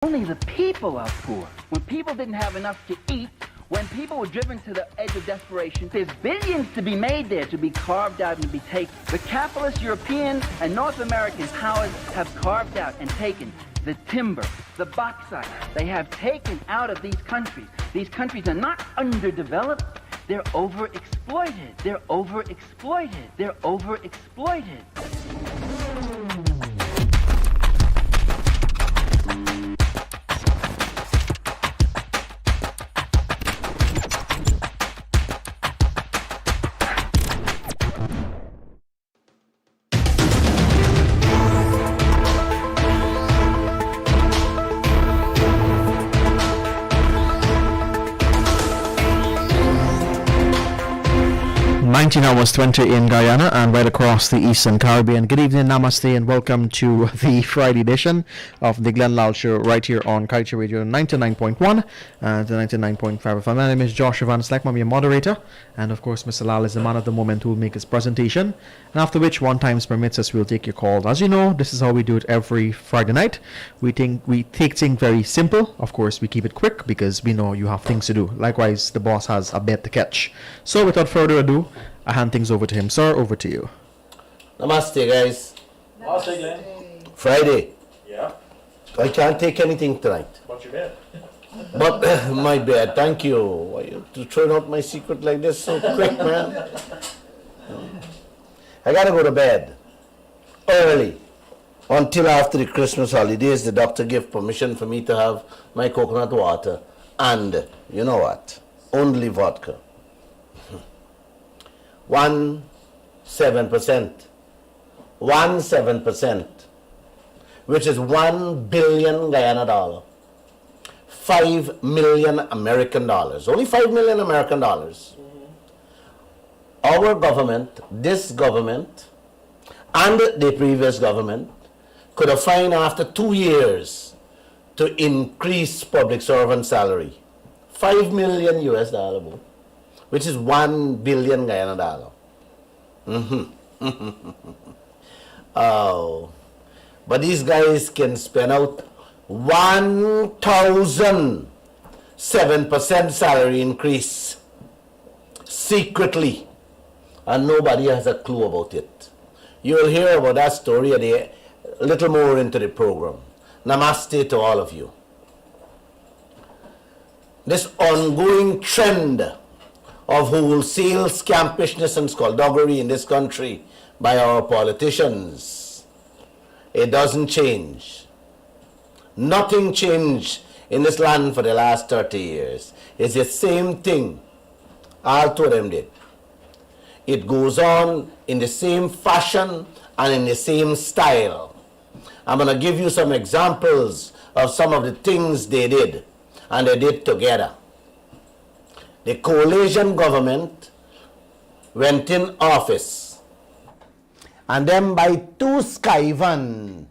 Only the people are poor. When people didn't have enough to eat, when people were driven to the edge of desperation, there's billions to be made there, to be carved out and to be taken. The capitalist European and North American powers have carved out and taken the timber, the bauxite. They have taken out of these countries. These countries are not underdeveloped. They're overexploited. They're overexploited. They're overexploited. Hours 20 in Guyana and right across the Eastern Caribbean. Good evening, namaste, and welcome to the Friday edition of the Lall Show right here on Kaieteur Radio 99.1 and 99.5 FM. My name is Josh Van Slack, I'm your moderator, and of course Mr. Lall is the man of the moment who will make his presentation, and after which, one times permits us, we'll take your calls. As you know, this is how we do it every Friday night. We take things very simple. Of course, we keep it quick because we know you have things to do. Likewise, the boss has a bet to catch. So without further ado, I hand things over to him. Sir, over to you. Namaste, guys. Namaste, Glenn. Friday. Yeah? I can't take anything tonight. What's your bed? But my bed, thank you. Why you throwing out my secret like this so quick, man? I gotta go to bed early until after the Christmas holidays. The doctor gave permission for me to have my coconut water and, you know what, only vodka. 17%, which is $1 billion Guyana dollar, 5 million American dollars, only 5 million American dollars. Our government, this government, and the previous government could have fined after 2 years to increase public servant salary, 5 million US dollar, which is 1 billion Guyana dollar. Oh, but these guys can spend out 1,007% salary increase secretly, and nobody has a clue about it. You'll hear about that story a little more into the program. Namaste to all of you. This ongoing trend of wholesale scampishness and skullduggery in this country by our politicians, it doesn't change. Nothing changed in this land for the last 30 years. It's the same thing all two of them did. It goes on in the same fashion and in the same style. I'm going to give you some examples of some of the things they did, and they did together. The coalition government went in office, and then by two Skyvan,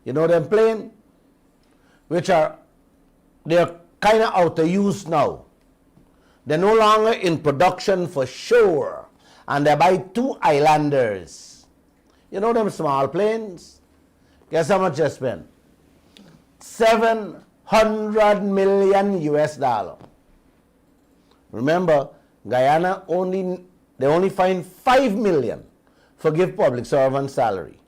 you know them plane, they're kind of out of use now. They're no longer in production for sure, and they buy two Islanders. You know them small planes? Guess how much they spend? 700 million US dollar. Remember, Guyana they only fine 5 million for give public servant salary,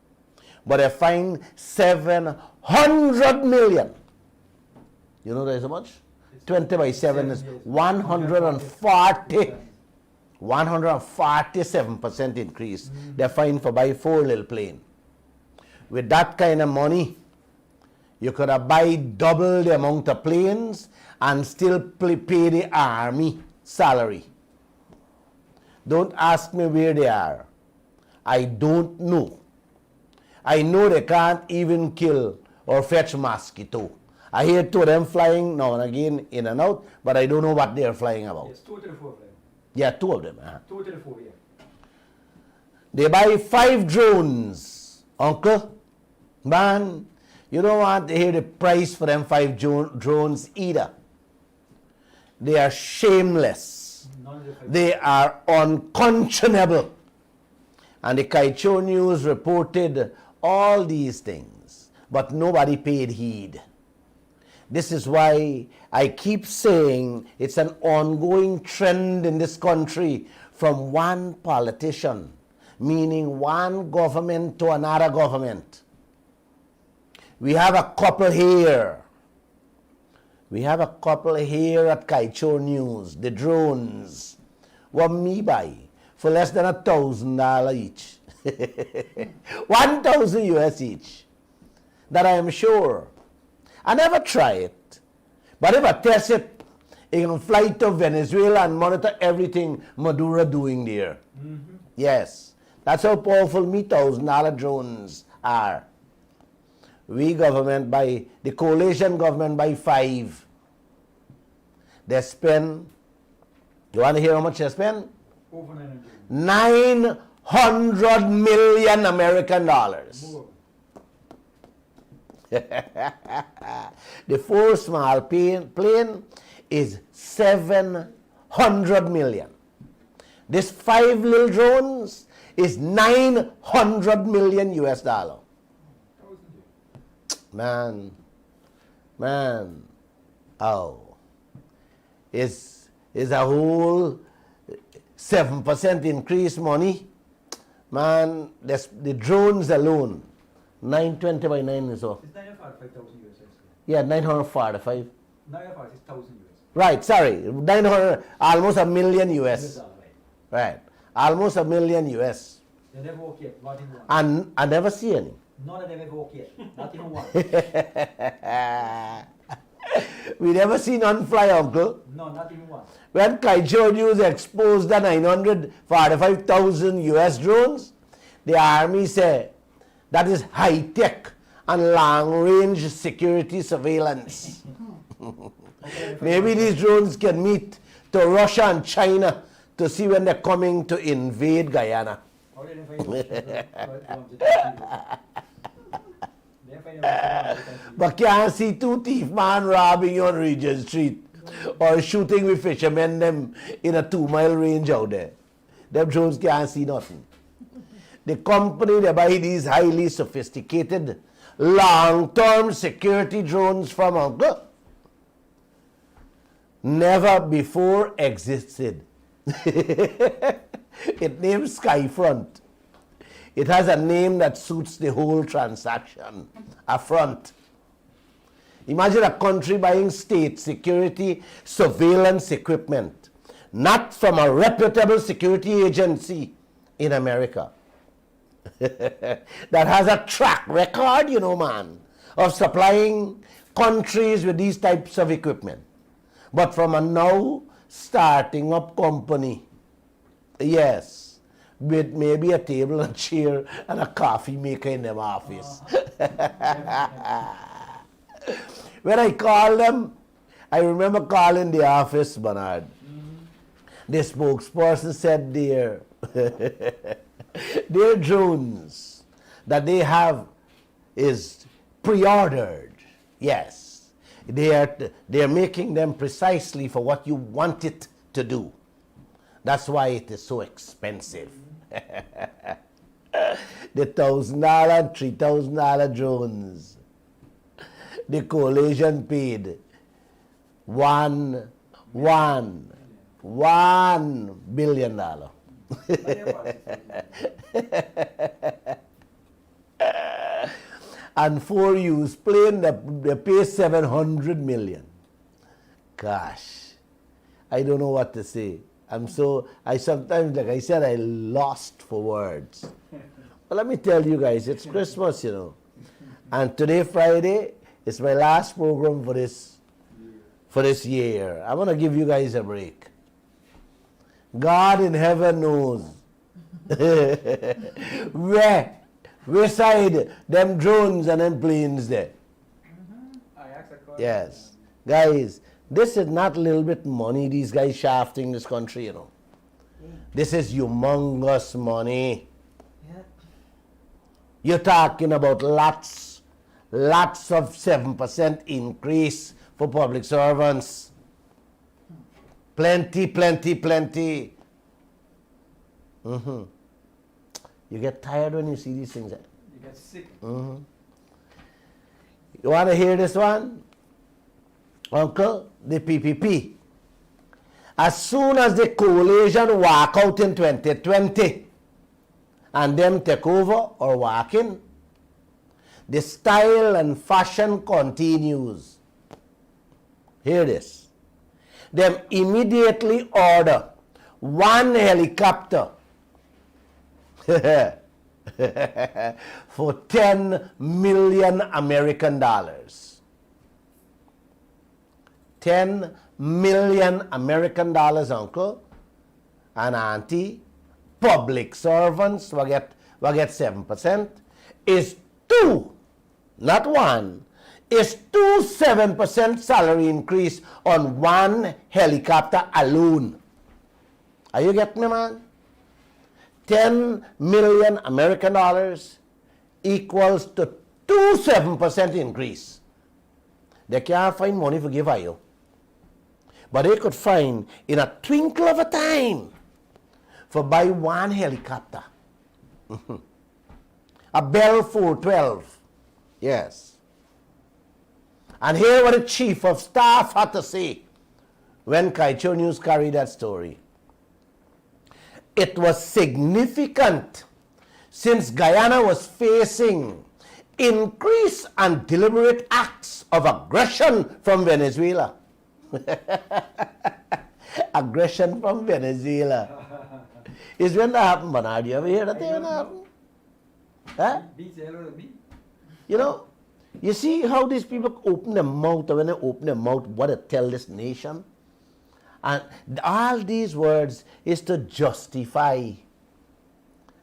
but they fine 700 million. You know there's how much? 20 by 7 is 147% increase. They're fine for buy 4 little plane. With that kind of money, you could have buy double the amount of planes and still pay the army salary. Don't ask me where they are. I don't know. I know they can't even kill or fetch mosquito. I hear two of them flying now and again in and out, but I don't know what they're flying about. Yes, 2 to the 4 of them. Yeah, two of them. 2 to the 4, yeah. They buy 5 drones, uncle. Man, you don't want to hear the price for them 5 drones either. They are shameless. They are unconscionable. And the Kaieteur News reported all these things. but nobody paid heed. This is why I keep saying it's an ongoing trend in this country from one politician, meaning one government to another government. We have a couple here. We have a couple here at Kaieteur News, the drones. What me buy for less than $1,000 each. 1,000 US each. That I am sure. I never try it. But if I test it, you can fly to Venezuela and monitor everything Maduro doing there. Yes. That's how powerful me $1,000 drones are. We government by, the coalition government by 5. They spend, you want to hear how much they spend? Over 900. 900 million American dollars. More. The 4 small plane is 700 million. This 5 little drones is 900 million US dollar. Man, oh, is a whole 7% increase money. Man, the drones alone, 920 by 9 is all. It's 945,000 US. Yeah, 945. 946,000 US. Right, sorry, 900, almost $1 million US. Right, almost $1 million US. They never walk yet, not even one. And I never see any. None of them ever walk yet, not even one. We never see none fly, uncle. No, not even one. When Kaieteur News exposed the 945,000 US drones, the army said that is high-tech and long-range security surveillance. Maybe these drones can meet to Russia and China to see when they're coming to invade Guyana. How did they find But can't see 2 thief man robbing you on Regent Street or shooting with fishermen them in a 2-mile range out there. Them drones can't see nothing. The company that buy these highly sophisticated long-term security drones from Uncle never before existed. It named Skyfront. It has a name that suits the whole transaction, a front. Imagine a country buying state security surveillance equipment, not from a reputable security agency in America that has a track record, you know, man, of supplying countries with these types of equipment. But from a now starting up company, yes, with maybe a table and chair and a coffee maker in them office. When I call them, I remember calling the office, Bernard. The spokesperson said their drones that they have is pre-ordered. Yes, they're making them precisely for what you want it to do. That's why it is so expensive. The $1,000 and $3,000 drones, the coalition paid $1 billion. And 4 use plane, they pay 700 million. Gosh, I don't know what to say. I sometimes, like I said, I lost for words. But let me tell you guys, it's Christmas, you know. And today, Friday, is my last program for this year. I want to give you guys a break. God in heaven knows where side them drones and them planes there. Yes. Guys, this is not a little bit money these guys shafting this country, you know. This is humongous money. You're talking about lots of 7% increase for public servants. Plenty. You get tired when you see these things. You get sick. You want to hear this one? Uncle, the PPP. As soon as the coalition walk out in 2020 and them take over or walk in, the style and fashion continues. Hear this. Them immediately order one helicopter for $10 million American dollars. $10 million American dollars, uncle and auntie, public servants will get 7%, is two, not one, is 7% salary increase on one helicopter alone. Are you getting me, man? 10 million American dollars equals to 7% increase. They can't find money to give you. But they could find in a twinkle of a time for buy one helicopter. A Bell 412. Yes. And here what the chief of staff had to say when Kaieteur News carried that story. It was significant since Guyana was facing increased and deliberate acts of aggression from Venezuela. Aggression from Venezuela. Is when that happened, Bernard? You ever hear that thing happen? Huh? You know, you see how these people open their mouth, or when they open their mouth, what they tell this nation? And all these words is to justify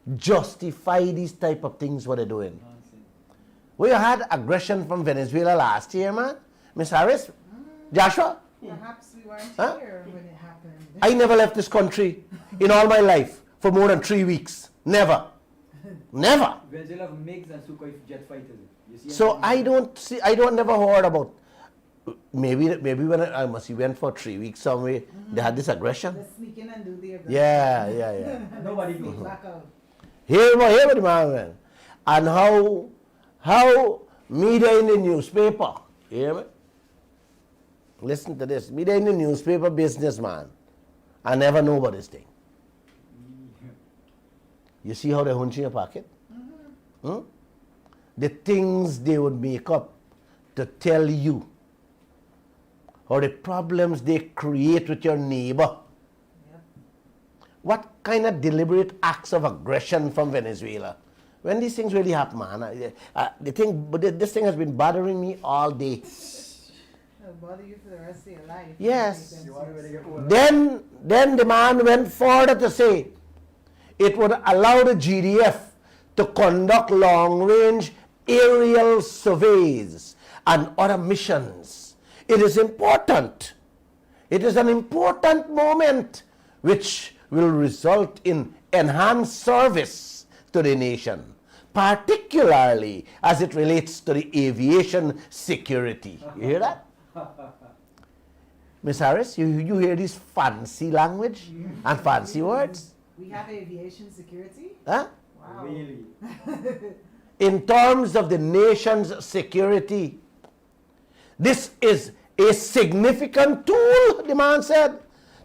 these type of things what they're doing. We had aggression from Venezuela last year, man. Miss Harris, Joshua. Perhaps we weren't Huh? here when it happened. I never left this country in all my life for more than 3 weeks. Never. Never. Venezuela have MiGs and Sukhoi jet fighters. You see So I don't never heard about, maybe when I must have went for 3 weeks somewhere, they had this aggression. Let's sneak in and do the aggression. Yeah. Nobody Sneak knows. back out. Here what the man went. And how media in the newspaper, you hear me? Listen to this. Media in the newspaper businessman. I never know about this thing. You see how they hunch in your pocket? Hmm? The things they would make up to tell you, or the problems they create with your neighbor. Yep. What kind of deliberate acts of aggression from Venezuela? When these things really happen, man, this thing has been bothering me all day. It'll bother you for the rest of your life. Yes. You want to get older? Then the man went further to say it would allow the GDF to conduct long-range aerial surveys and other missions. It is important. It is an important moment which will result in enhanced service to the nation, particularly as it relates to the aviation security. You hear that? Miss Harris, you hear this fancy language and fancy words? We have aviation security? Huh? Wow. Really? In terms of the nation's security, this is a significant tool, the man said,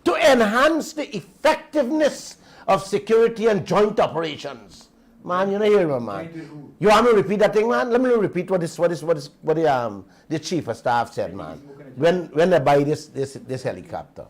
to enhance the effectiveness of security and joint operations. Man, you know here, man. You want me to repeat that thing, man? Let me repeat what the chief of staff said, man. When they buy this helicopter,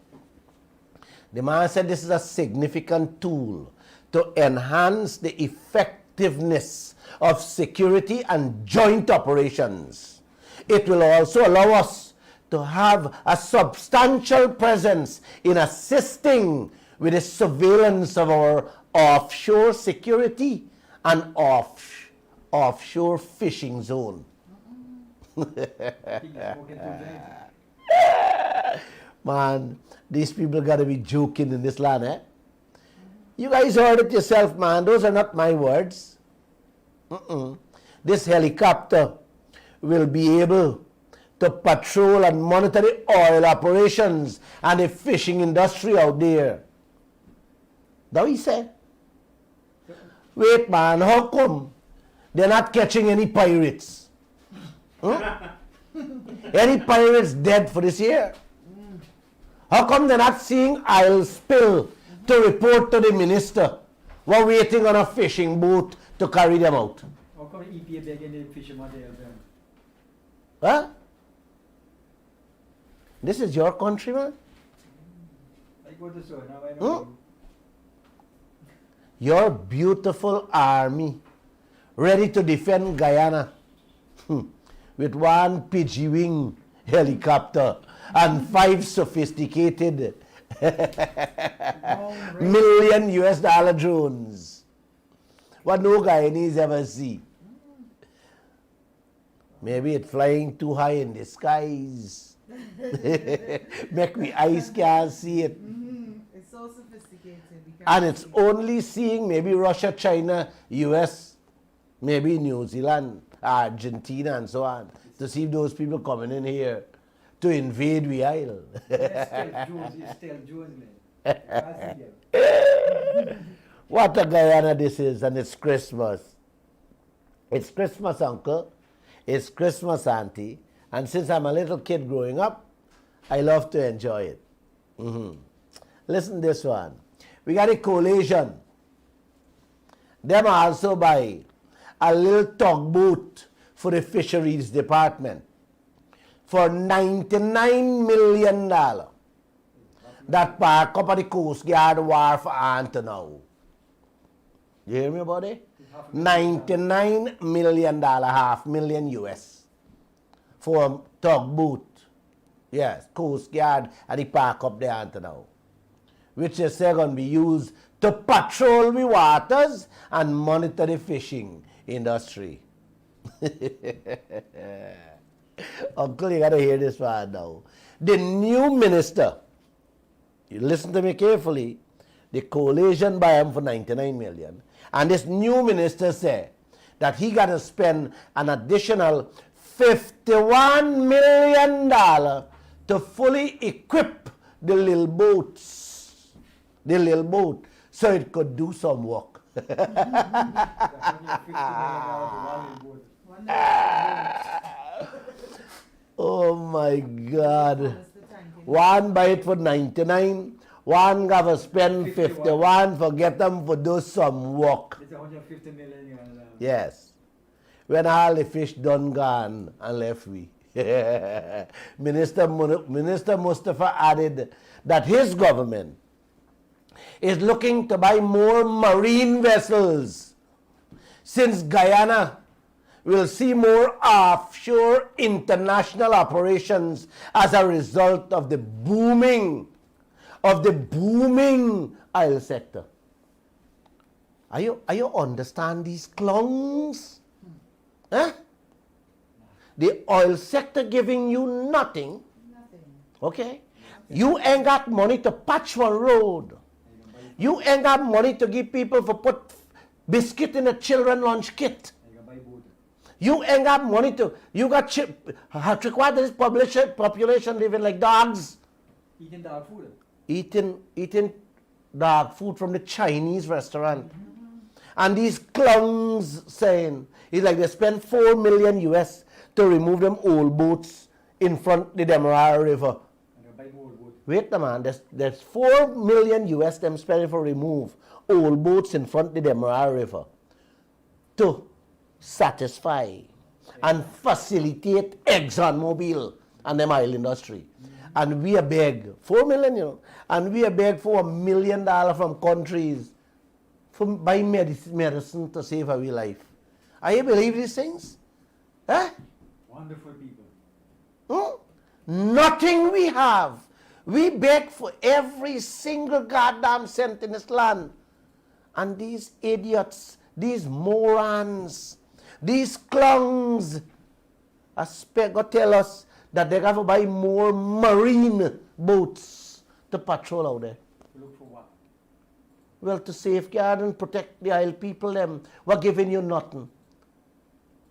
the man said this is a significant tool to enhance the effectiveness of security and joint operations. It will also allow us to have a substantial presence in assisting with the surveillance of our offshore security and offshore fishing zone. Man, these people got to be joking in this land, eh? You guys heard it yourself, man. Those are not my words. This helicopter will be able to patrol and monitor the oil operations and the fishing industry out there. That what he said? Wait, man, how come they're not catching any pirates? Any pirates dead for this year? How come they're not seeing oil spill to report to the minister? We're waiting on a fishing boat to carry them out. How come EPA begging the fishermen to help them? Huh? This is your country, man. I go to so now I Hmm? know. Your beautiful army ready to defend Guyana with one PG wing helicopter and 5 sophisticated million US dollar drones. What no Guyanese ever see. Maybe it's flying too high in the skies. Make me eyes can't see it. It's so sophisticated. we can't And it's see. only seeing maybe Russia, China, US, maybe New Zealand, Argentina, and so on, to see if those people coming in here to invade the isle. It's still Jones, man. I see them. What a Guyana this is, and it's Christmas. It's Christmas, uncle. It's Christmas, auntie. And since I'm a little kid growing up, I love to enjoy it. Listen to this one. We got a coalition. Them also buy a little tugboat for the fisheries department for $99 million. That park up at the Coast Guard Wharf until now. You hear me about it? $99 million, $500,000 US for a tugboat. Yes, Coast Guard at the park up there until now. Which is going to be used to patrol the waters and monitor the fishing industry. Uncle, you got to hear this one now. The new minister, you listen to me carefully, the coalition buy him for $99 million. And this new minister said that he got to spend an additional $51 million to fully equip the little boats, so it could do some work. Oh my God. That's the tank in One buy it for 99, one got to spend 51 for get them for do some work. It's 150 million. Yes. When all the fish done gone and left we. Minister Mustafa added that his government is looking to buy more marine vessels since Guyana will see more offshore international operations as a result of the booming oil sector. Are you understand these clungs? Huh? The oil sector giving you nothing. nothing. Okay? You ain't got money to patch one road. You ain't got money to give people for put biscuit in a children lunch kit. You ain't got money to, you got, why this population living like dogs? Eating dog food. Eating dog food from the Chinese restaurant. And these clowns saying, it's like they spend $4 million US to remove them old boats in front the Demerara River. Wait a man, there's $4 million US them spending for remove old boats in front the Demerara River to satisfy and facilitate ExxonMobil and them oil industry. And we are beg, 4 million, you know, and we are beg for $1 million from countries for buy medicine to save our life. Are you believe these things? Huh? Wonderful people. Nothing we have. We beg for every single goddamn cent in this land. And these idiots, these morons, these clowns go tell us that they have to buy more marine boats to patrol out there. Look for what? Well, to safeguard and protect the isle people, them. We're giving you nothing.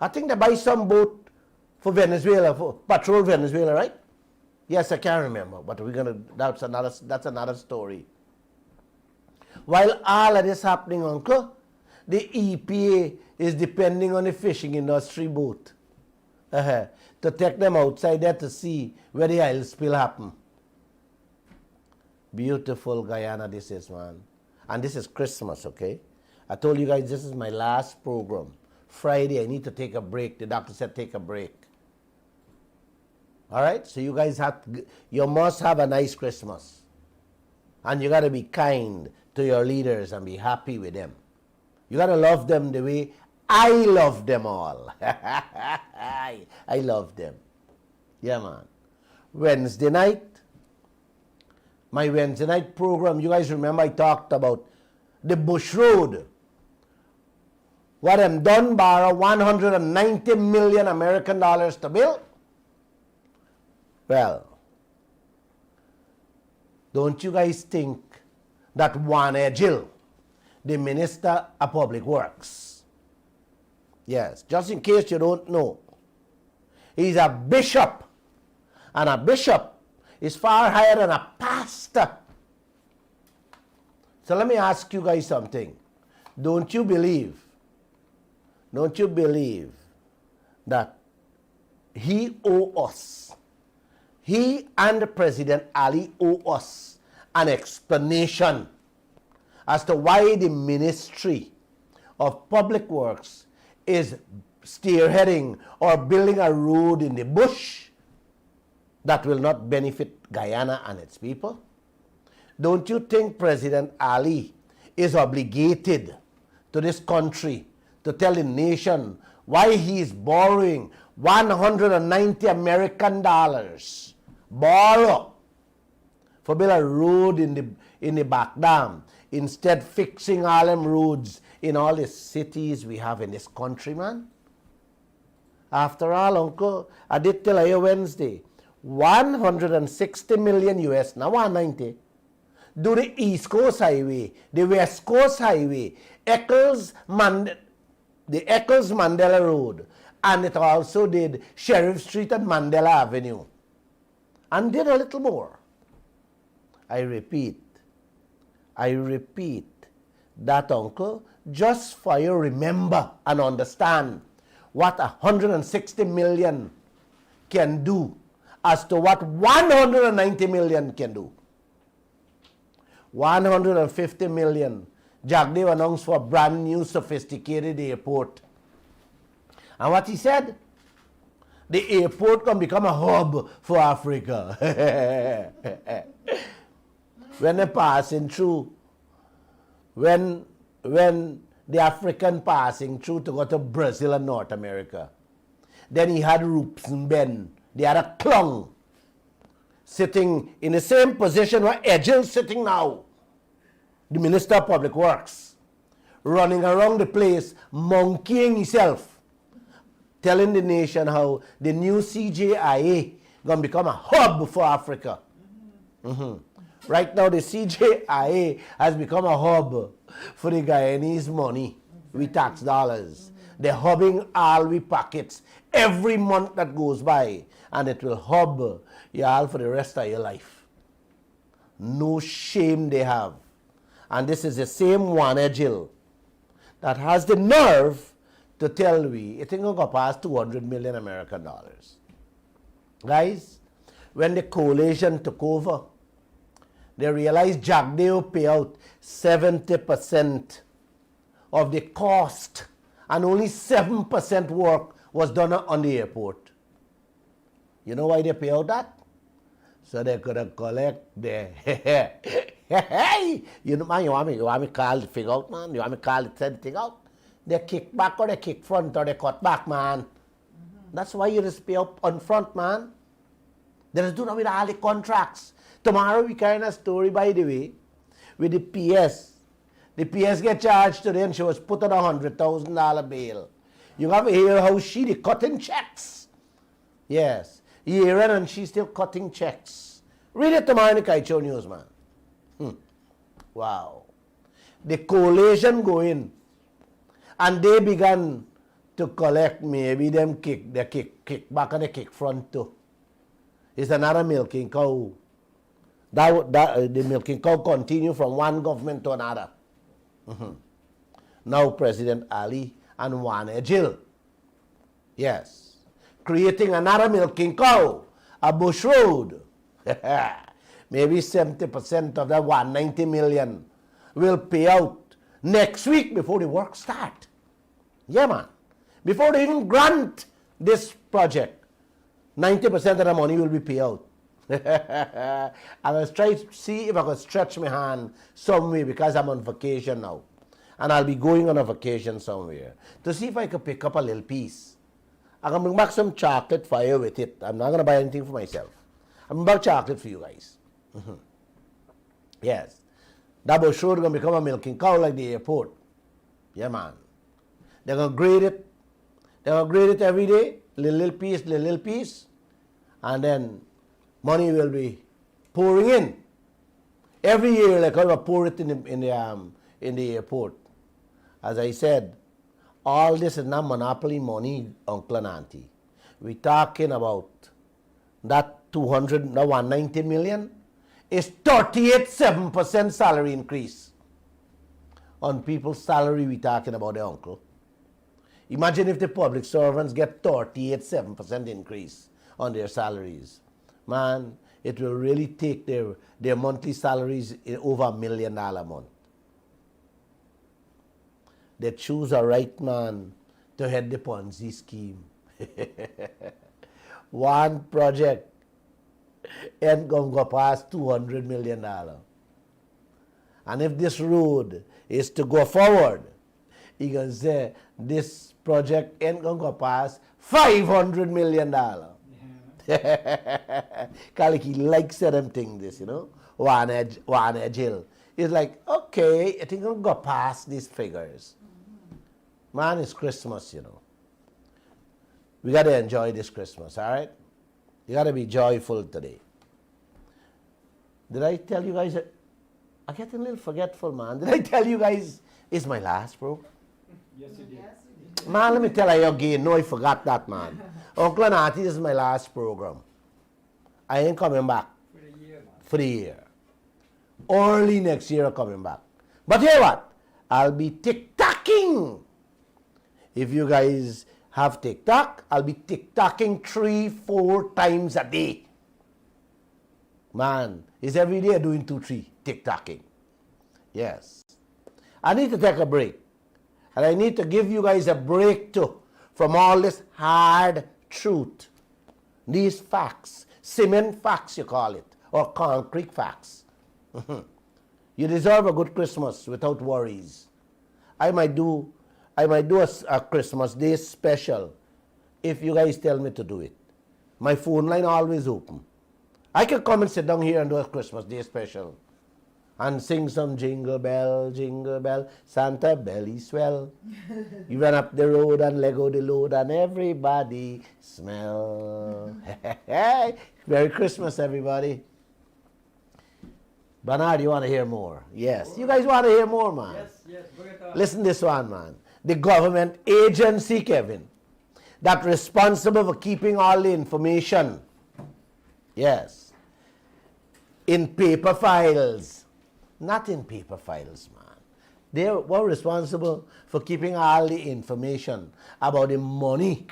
I think they buy some boat for Venezuela, for patrol Venezuela, right? Yes, I can't remember, but that's another story. While all of this happening, uncle, the EPA is depending on the fishing industry boat to take them outside there to see where the oil spill happened. Beautiful Guyana this is, man. And this is Christmas, okay? I told you guys this is my last program. Friday, I need to take a break. The doctor said take a break. All right? So you guys you must have a nice Christmas. And you got to be kind to your leaders and be happy with them. You got to love them the way I love them all. I love them. Yeah, man. Wednesday night, my Wednesday night program, you guys remember I talked about the Bush Road. What them done borrow 190 million American dollars to build? Well, don't you guys think that Warner Jill, the Minister of Public Works, yes, just in case you don't know, he's a bishop, and a bishop is far higher than a pastor. So let me ask you guys something. Don't you believe that he owe us, he and President Ali owe us an explanation as to why the Ministry of Public Works is spearheading or building a road in the bush that will not benefit Guyana and its people? Don't you think President Ali is obligated to this country to tell the nation why he is borrowing 190 American dollars, borrow, for build a road in the back dam, instead fixing all them roads in all the cities we have in this country, man? After all, Uncle, I did tell you Wednesday, 160 million US, now 190, do the East Coast Highway, the West Coast Highway, the Eccles Mandela Road, and it also did Sheriff Street and Mandela Avenue, and did a little more. I repeat, that, Uncle, just for you remember and understand what 160 million can do as to what 190 million can do. 150 million, Jack Dave announced for a brand new sophisticated airport. And what he said? The airport can become a hub for Africa. When they're passing through, when the African passing through to go to Brazil and North America, then he had Roops and Ben, the other clown, sitting in the same position where Edgel's sitting now, the Minister of Public Works, running around the place, monkeying himself, telling the nation how the new CJIA going to become a hub for Africa. Right now, the CJIA has become a hub for the Guyanese money, we tax dollars. They're hubbing all we pockets every month that goes by, and it will hub you all for the rest of your life. No shame they have. And this is the same one, Jill, that has the nerve to tell we it ain't gonna pass 200 million American dollars. Guys, when the coalition took over, they realized Jack Day will pay out 70% of the cost, and only 7% work was done on the airport. You know why they pay out that? So they could collect the you know, man, you want me call the figure out, man? You want me call the thing out? They kick back or they kick front or they cut back, man. That's why you just pay up on front, man. They just do that with all the contracts. Tomorrow we carry a story, by the way, with the PS. The PS get charged today and she was put on $100,000 bail. You have to hear how she cutting checks. Yes. Year in and she's still cutting checks. Read it tomorrow in the Kaieteur News, man. Wow. The coalition go in and they began to collect, maybe them kick back and they kick front too. It's another milking cow. The milking cow continue from one government to another. Now President Ali and Warner Jill. Yes. creating another milking cow, a bush road. Maybe 70% of that 190 million will pay out next week before the work start. Yeah, man. Before they even grant this project, 90% of the money will be paid out. I was trying to see if I could stretch my hand some way because I'm on vacation now. And I'll be going on a vacation somewhere to see if I could pick up a little piece. I'm going to bring back some chocolate for you with it. I'm not going to buy anything for myself. I'm going to buy chocolate for you guys. Yes. That bush road is going to become a milking cow like the airport. Yeah, man. They're going to grade it. They're going to grade it every day, little piece. And then money will be pouring in. Every year, like I pour it in the airport. As I said, all this is not monopoly money, uncle and auntie. We're talking about that 190 million is 38.7% salary increase. On people's salary, we're talking about the uncle. Imagine if the public servants get 38.7% increase on their salaries. Man, it will really take their monthly salaries over $1 million a month. They choose a right man to head the Ponzi scheme. One project ain't going to go past $200 million. And if this road is to go forward, you can say this project ain't going to go past $500 million. Kaliki likes them things, this, you know. One edge hill. It's like, okay, I think I'm going to go past these figures. Man, it's Christmas, you know. We got to enjoy this Christmas, all right? You got to be joyful today. Did I tell you guys? I'm getting a little forgetful, man. Did I tell you guys it's my last program? Yes, you did. Man, let me tell you again. No, I forgot that, man. Uncle and Auntie, this is my last program. I ain't coming back For the year, man. for the year. Early next year, I'm coming back. But hear what? I'll be tick-tocking. If you guys have TikTok, I'll be TikToking 3-4 times a day. Man, it's every day doing 2-3 TikToking. Yes. I need to take a break. And I need to give you guys a break too from all this hard truth. These facts, cement facts you call it, or concrete facts. You deserve a good Christmas without worries. I might do a Christmas Day special if you guys tell me to do it. My phone line always open. I can come and sit down here and do a Christmas Day special and sing some jingle bell, Santa belly swell. You run up the road and Lego the load and everybody smell. Hey, Merry Christmas, everybody. Bernard, you want to hear more? Yes. You guys want to hear more, man? Yes, bring it on. Listen this one, man. The government agency, Kevin, that responsible for keeping all the information, yes, in paper files. Not in paper files, man. They were responsible for keeping all the information about the money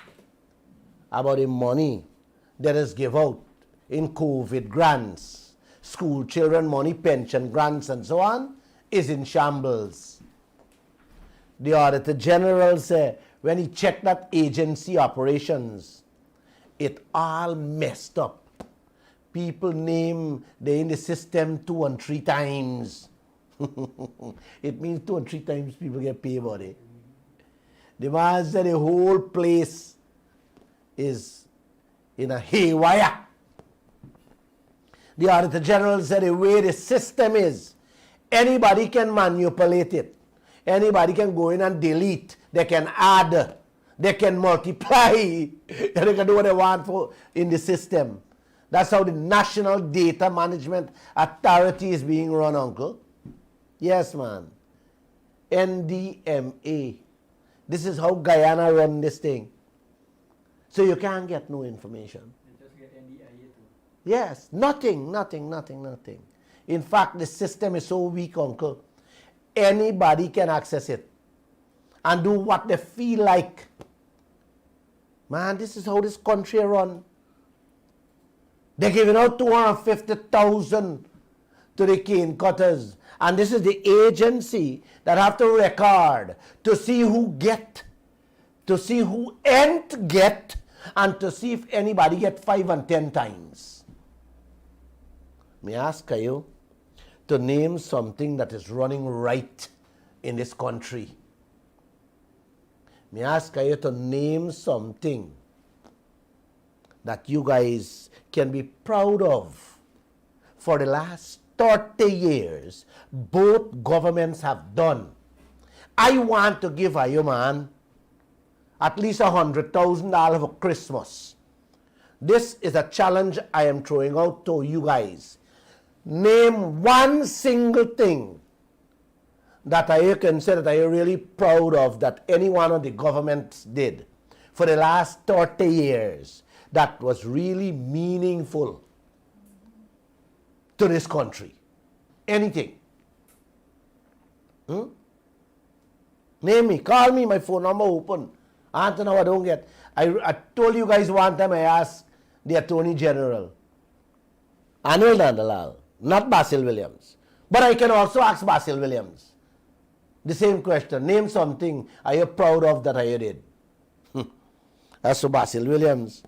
that is given out in COVID grants, school children money, pension grants, and so on, is in shambles. The Auditor General said when he checked that agency operations, it all messed up. People name they in the system 2 and 3 times. It means 2 and 3 times people get paid about it. The man said the whole place is in a haywire. The Auditor General said the way the system is, anybody can manipulate it. Anybody can go in and delete. They can add. They can multiply. They can do what they want for in the system. That's how the National Data Management Authority is being run, uncle. Yes, man. NDMA. This is how Guyana run this thing. So you can't get no information. And just get NDIA too. Yes, nothing. In fact, the system is so weak, uncle. Anybody can access it and do what they feel like. Man, this is how this country run. They're giving out 250,000 to the cane cutters. And this is the agency that have to record to see who get, to see who ain't get, and to see if anybody get 5 and 10 times. Me ask you to name something that is running right in this country. Me ask you to name something that you guys can be proud of. For the last 30 years, both governments have done. I want to give a man at least $100,000 for Christmas. This is a challenge I am throwing out to you guys. Name one single thing that I can say that I am really proud of that any one of the governments did for the last 30 years that was really meaningful to this country. Anything. Name me, call me, my phone number open. Answer now I don't get. I told you guys one time I asked the Attorney General, Anil Dandalal, not Basil Williams. But I can also ask Basil Williams the same question. Name something are you proud of that I did? As to Basil Williams,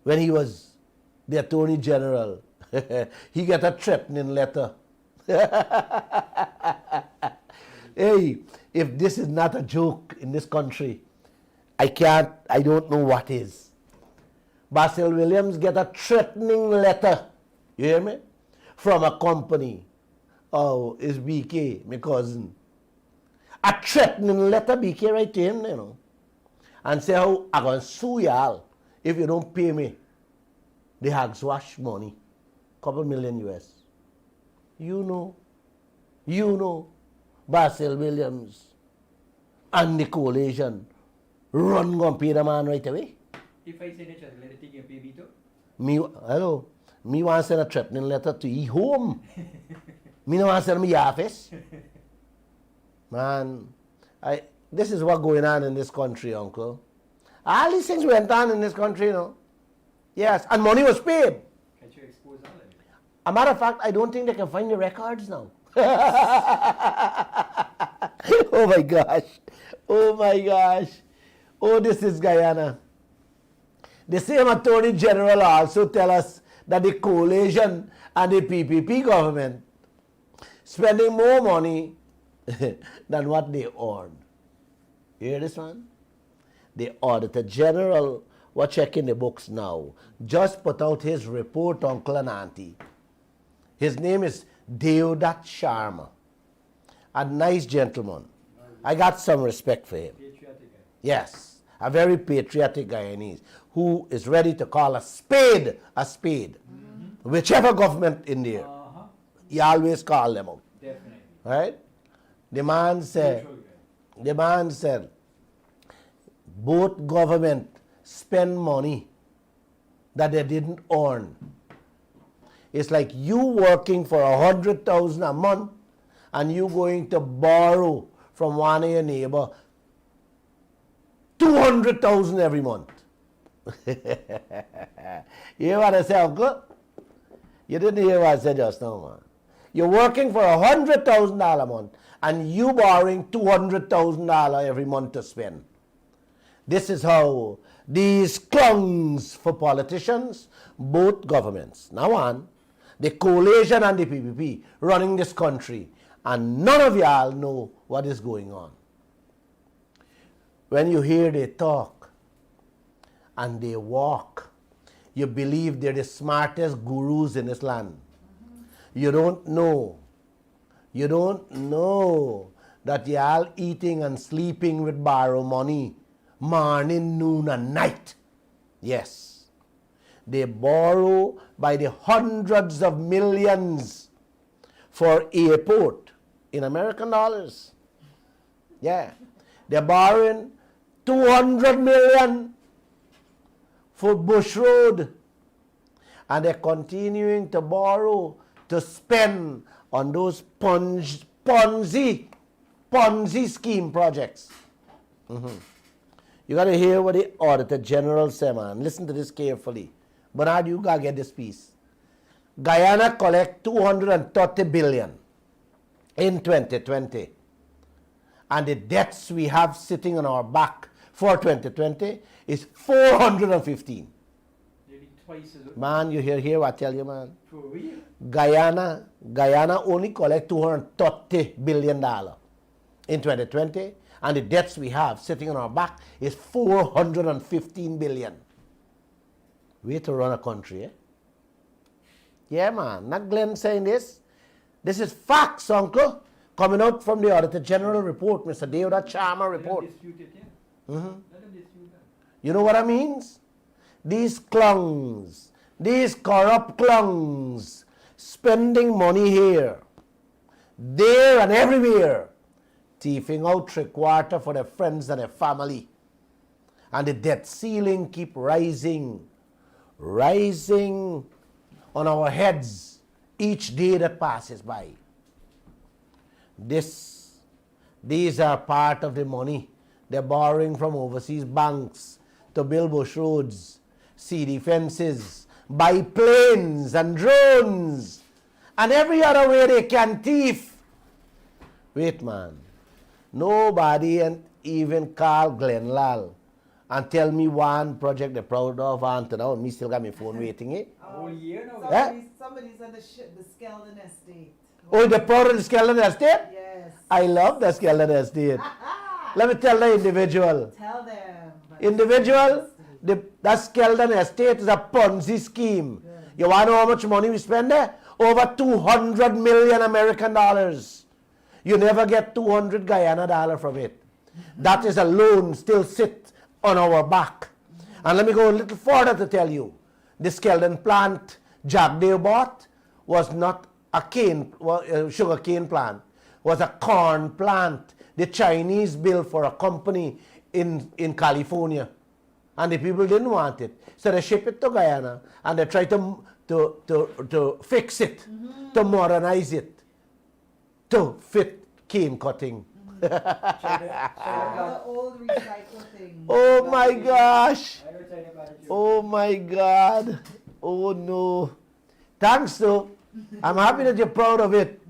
when he was the Attorney General, he got a threatening letter. Hey, if this is not a joke in this country, I don't know what is. Basil Williams get a threatening letter, you hear me? From a company. Oh, it's BK, my cousin. A threatening letter, BK write to him, you know. And say how I'm going to sue y'all if you don't pay me the Hagswash money. Couple million US. You know, Basil Williams and the coalition run go and pay the man right away. If I say nature, let it take a baby too. Me want to send a threatening letter to his home. Me no want to send me office. Man, this is what going on in this country, uncle. All these things went on in this country, you know. Yes, and money was paid. Can you expose all of it? A matter of fact, I don't think they can find the records now. Oh my gosh. Oh my gosh. Oh, this is Guyana. The same Attorney General also tell us that the coalition and the PPP government spending more money than what they earned. You hear this one? The Auditor General, we're checking the books now, just put out his report, uncle and auntie. His name is Deodat Sharma. A nice gentleman. I got some respect for him. Patriotic guy. Yes, a very patriotic Guyanese who is ready to call a spade a spade. Whichever government in there, he always call them out. Definitely. Right? The man said, Neutral guy. both government spend money that they didn't earn. It's like you working for 100,000 a month and you going to borrow from one of your neighbor 200,000 every month. You hear what I say, uncle? You didn't hear what I said just now, man. You're working for $100,000 a month and you borrowing $200,000 every month to spend. This is how these clungs for politicians, both governments, now on, the coalition and the PPP running this country, and none of y'all know what is going on. When you hear they talk and they walk, you believe they're the smartest gurus in this land. You don't know that y'all eating and sleeping with borrowed money morning, noon, and night. Yes. They borrow by the hundreds of millions for airport in American dollars. Yeah. They're borrowing 200 million for Bush Road. And they're continuing to borrow to spend on those Ponzi scheme projects. You got to hear what the Auditor General said, man. Listen to this carefully. Bernard, you got to get this piece. Guyana collect 230 billion in 2020. And the debts we have sitting on our back for 2020 is 415. Nearly twice as Man, you hear what I tell you, man? for real. Guyana only collect $230 billion in 2020, and the debts we have sitting on our back is 415 billion. Way to run a country, eh? Yeah, man. Not Glenn saying this. This is facts, uncle. Coming out from the Auditor General report, Mr. Deoda Charma report. Dispute it, yeah. Let them dispute that. You know what I means? These clungs, these corrupt clungs, spending money here, there and everywhere, thieving out 3/4 for their friends and their family. And the debt ceiling keep rising on our heads each day that passes by. These are part of the money they're borrowing from overseas banks to build bush roads, CD fences, buy planes and drones, and every other way they can thief. Wait, man. Nobody and even call Glenn Lall and tell me one project they're proud of, and now me still got my phone waiting, eh? A whole year now. Somebody's on the Skeldon estate. Oh, they're proud of the Skeldon estate? Yes. I love the Skeldon estate. Let me tell the individual. Tell them. Individual, that Skeldon estate is a Ponzi scheme. You want to know how much money we spend there? Over 200 million American dollars. You never get 200 Guyana dollar from it. That is a loan still sit on our back. And let me go a little further to tell you. The Skeldon plant Jack Dale bought was not a sugar cane plant, was a corn plant. The Chinese built for a company in California, and the people didn't want it, so they ship it to Guyana, and they try to fix it, to modernize it, to fit cane cutting. The old recycle thing. Oh my gosh! Oh my God! Oh no! Thanks though. I'm happy that you're proud of it.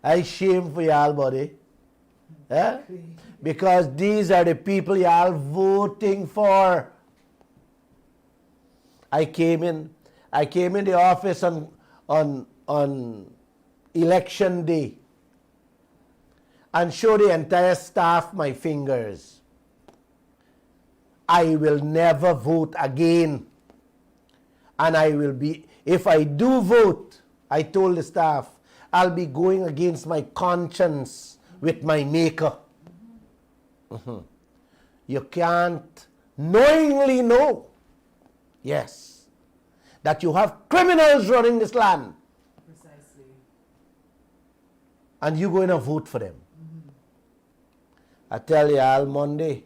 I shame for y'all, buddy. Eh? Because these are the people y'all voting for. I came in the office on election day and show the entire staff my fingers. I will never vote again. And I will be, if I do vote, I told the staff, I'll be going against my conscience with my maker. You can't knowingly know, yes, that you have criminals running this land. Precisely. And you're going to vote for them. I tell you all, Monday,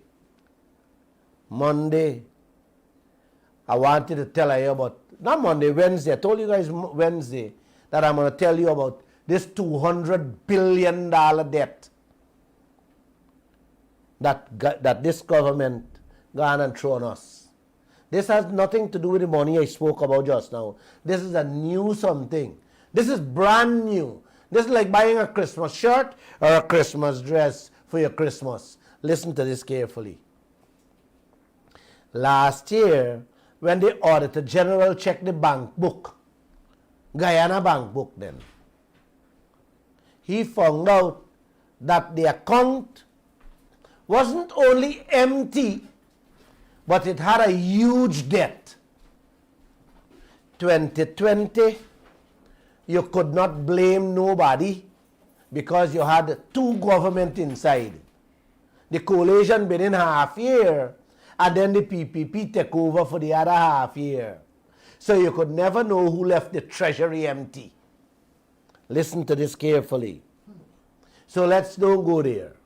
I wanted to tell you about, not Monday, Wednesday. I told you guys Wednesday that I'm going to tell you about this $200 billion debt that this government gone and thrown us. This has nothing to do with the money I spoke about just now. This is a new something. This is brand new. This is like buying a Christmas shirt or a Christmas dress for your Christmas. Listen to this carefully. Last year, when the Auditor General checked the bank book, Guyana bank book then, he found out that the account wasn't only empty, but it had a huge debt. 2020, you could not blame nobody because you had two government inside. The coalition been in half year, and then the PPP take over for the other half year. So you could never know who left the treasury empty. Listen to this carefully. So let's don't go there.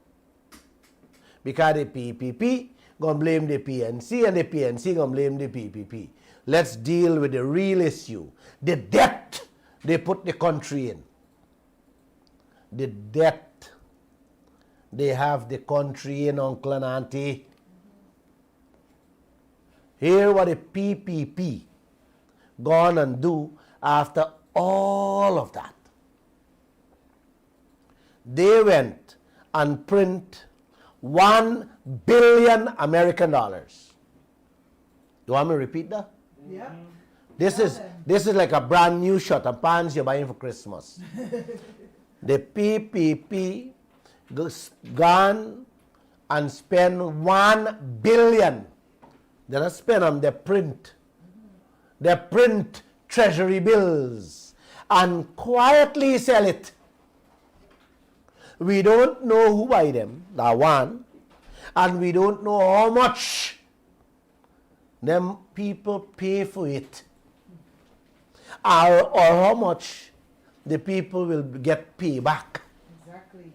Because the PPP gonna blame the PNC and the PNC gonna blame the PPP. Let's deal with the real issue. The debt they put the country in. The debt They have the country in, uncle and auntie. Hear what the PPP gone and do after all of that. They went and print $1 billion American dollars. You want me to repeat that? Yeah. This is like a brand new shirt and pants you're buying for Christmas. The PPP gone and spend $1 billion. They don't spend them, they print. They print Treasury Bills and quietly sell it. We don't know who buy them, that one, and we don't know how much them people pay for it, or how much the people will get payback. Exactly.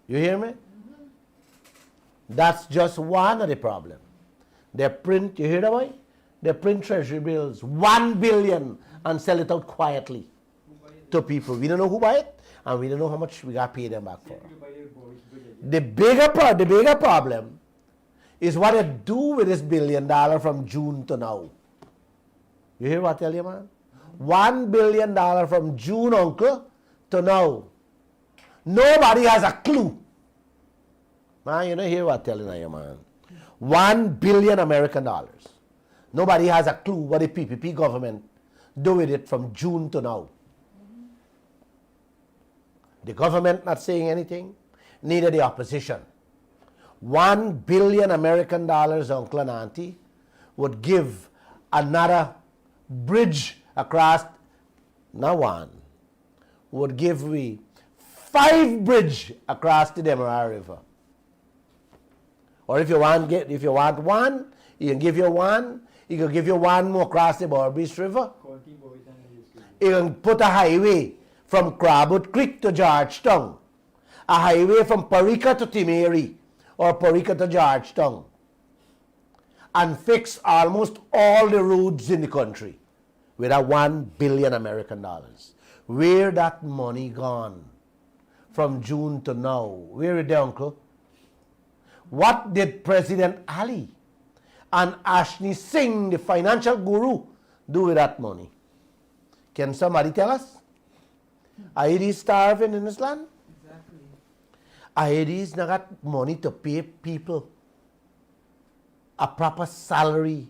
You hear me? That's just one of the problem. They print, you hear that boy? They print Treasury Bills, $1 billion, and sell it out quietly to people. We don't know who buy it, and we don't know how much we got to pay them back for. The bigger problem is what they do with this $1 billion from June to now. You hear what I tell you, man? $1 billion from June, uncle, to now. Nobody has a clue. Man, you don't hear what I tell you, man. $1 billion American dollars. Nobody has a clue what the PPP government do with it from June to now. The government not saying anything, neither the opposition. $1 billion American dollars, uncle and auntie, would give another bridge across, not one, would give we 5 bridge across the Demerara River. Or if you want one, he can give you one. He can give you one more across the Borbridge River. He can put a highway from Crabwood Creek to Georgetown. A highway from Parika to Timeri or Parika to Georgetown. And fix almost all the roads in the country with a $1 billion American dollars. Where that money gone from June to now? Where is it, uncle? What did President Ali and Ashni Singh, the financial guru, do with that money? Can somebody tell us? Are they starving in this land? Exactly. Are they not got money to pay people a proper salary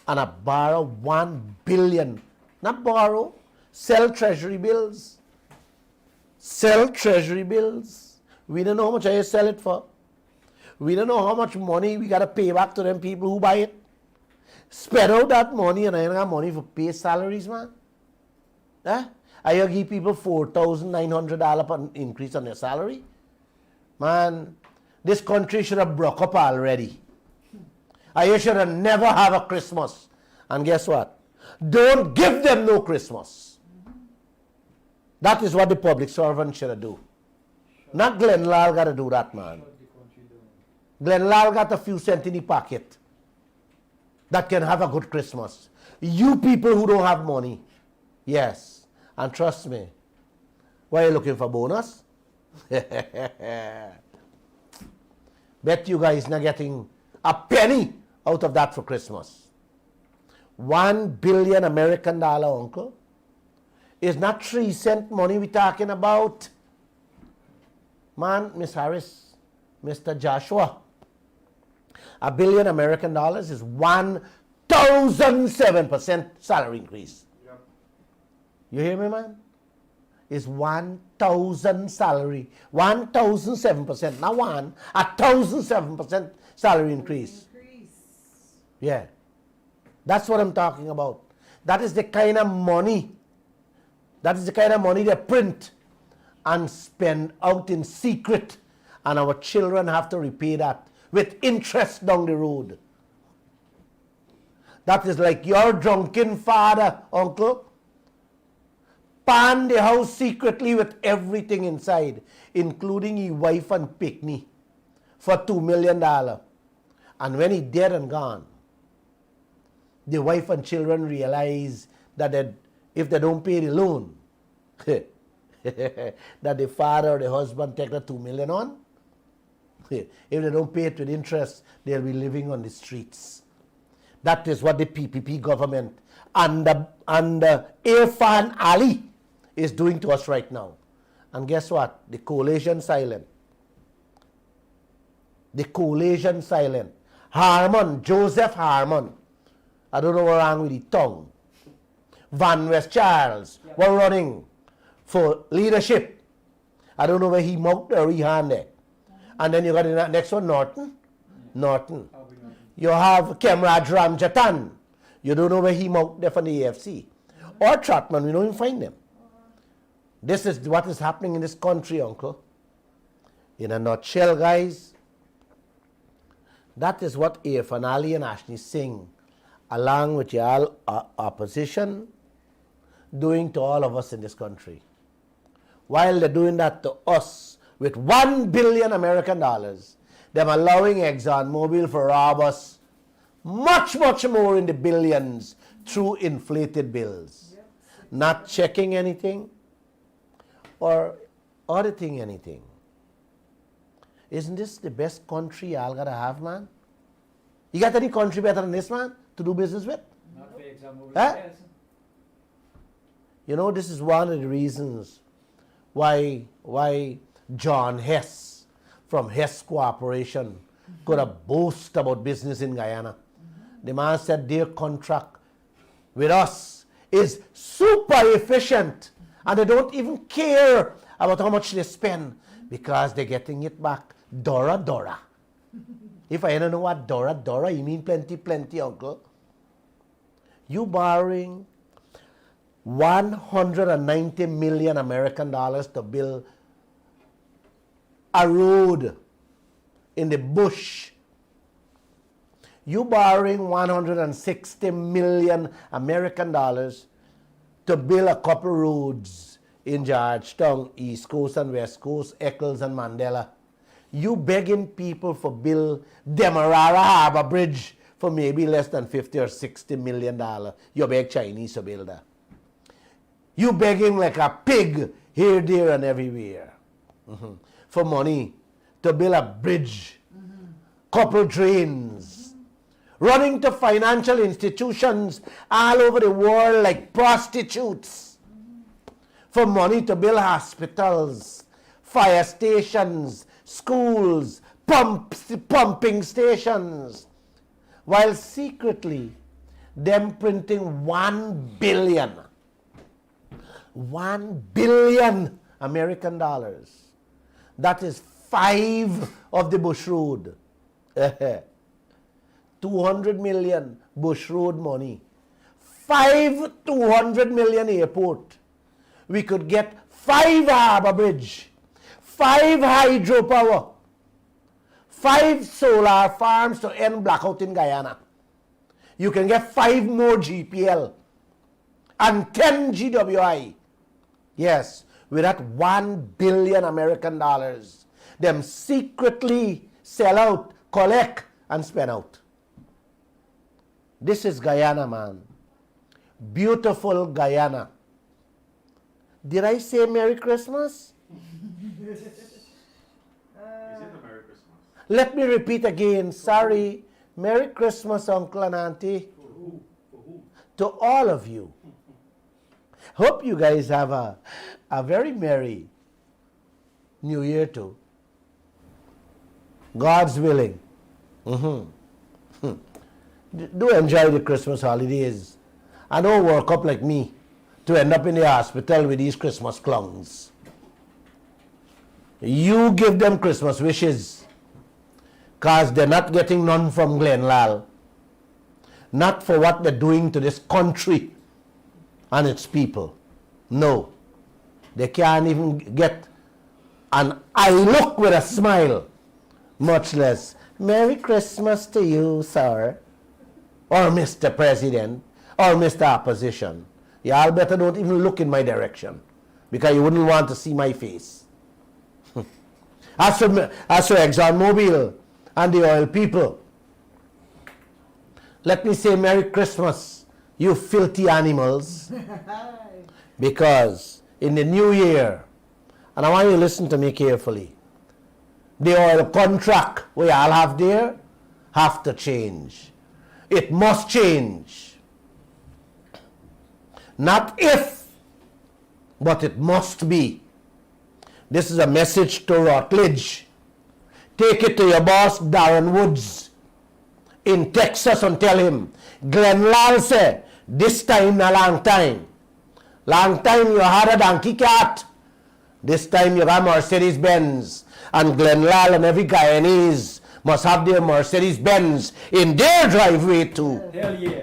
and a borrow $1 billion? Not borrow, sell Treasury Bills. Sell Treasury Bills. We don't know how much I sell it for. We don't know how much money we got to pay back to them people who buy it. Spend out that money and I don't have money for pay salaries, man. I give people $4,900 per increase on their salary. Man, this country should have broke up already. I should have never have a Christmas. And guess what? Don't give them no Christmas. That is what the public servant should do. Not Glenn Lall got to do that, man. Glenn Lall got a few cents in the pocket that can have a good Christmas. You people who don't have money, yes, and trust me, why are you looking for bonus? Bet you guys not getting a penny out of that for Christmas. $1 billion American dollar, uncle, is not 3 cent money we talking about. Man, Miss Harris, Mr. Joshua, $1 billion American dollars is 1,007% salary increase. Yep. You hear me, man? It's 1,000 salary, 1,007%, not 1,007% salary increase. Yeah, that's what I'm talking about. That is the kind of money. That is the kind of money they print and spend out in secret, and our children have to repay that with interest down the road. That is like your drunken father, uncle, pan the house secretly with everything inside, including his wife and picnic, for $2 million. And when he dead and gone, the wife and children realize that if they don't pay the loan, that the father or the husband take the $2 million on, If they don't pay it with interest, they'll be living on the streets. That is what the PPP government under Irfan Ali is doing to us right now. And guess what? The coalition silent. The coalition silent. Harmon, Joseph Harmon. I don't know what wrong with the tongue. Van West Charles were running for leadership. I don't know where he mocked or he hand there. And then you got the next one, Norton. You have Kemraj Ramjatan. You don't know where he mocked there from the AFC. Or Trotman, we don't even find them. This is what is happening in this country, uncle. In a nutshell, guys, that is what Irfan Ali and Ashley Singh, along with your opposition, doing to all of us in this country. While they're doing that to us with $1 billion American dollars, them allowing ExxonMobil to rob us much, much more in the billions through inflated bills. Not checking anything or auditing anything. Isn't this the best country y'all gotta have, man? You got any country better than this, man, to do business with? Not for example. Huh? You know, this is one of the reasons why John Hess from Hess Corporation could have boast about business in Guyana. The man said their contract with us is super efficient and they don't even care about how much they spend because they're getting it back Dora. If I don't know what Dora, you mean plenty, uncle. You borrowing 190 million American dollars to build a road in the bush. You borrowing 160 million American dollars to build a couple roads in Georgetown, East Coast and West Coast, Eccles and Mandela. You begging people for build Demerara Harbor Bridge for maybe less than 50 or 60 million dollars. You beg Chinese to build that. You begging like a pig here, there, and everywhere for money to build a bridge, couple drains, running to financial institutions all over the world like prostitutes for money to build hospitals, fire stations, schools, pumping stations, while secretly them printing 1 billion American dollars. That is 5 of the Bush Road. 200 million Bush Road money. 200 million airport. We could get 5 harbor bridge, 5 hydropower, 5 solar farms to end blackout in Guyana. You can get 5 more GPL and 10 GWI. Yes, with that 1 billion American dollars, them secretly sell out, collect, and spend out. This is Guyana, man. Beautiful Guyana. Did I say Merry Christmas? Is it a Merry Christmas? Let me repeat again. Sorry. Merry Christmas, Uncle and Auntie. For who? For who? To all of you. Hope you guys have a very merry New Year too. God's willing. Do enjoy the Christmas holidays. And don't work up like me to end up in the hospital with these Christmas clowns. You give them Christmas wishes because they're not getting none from Lall. Not for what they're doing to this country and its people. No. They can't even get an eye look with a smile, much less Merry Christmas to you, sir, or Mr. President, or Mr. Opposition. Y'all better don't even look in my direction because you wouldn't want to see my face. As for ExxonMobil and the oil people, let me say Merry Christmas, you filthy animals. Because in the new year, and I want you to listen to me carefully, the oil contract we all have there have to change. It must change. Not if, but it must be. This is a message to Rutledge. Take it to your boss, Darren Woods, in Texas, and tell him, Glenn Lall said, this time a long time. Long time you had a donkey cat. This time you got Mercedes Benz. And Glenn Lall and every Guyanese must have their Mercedes Benz in their driveway too. Hell yeah.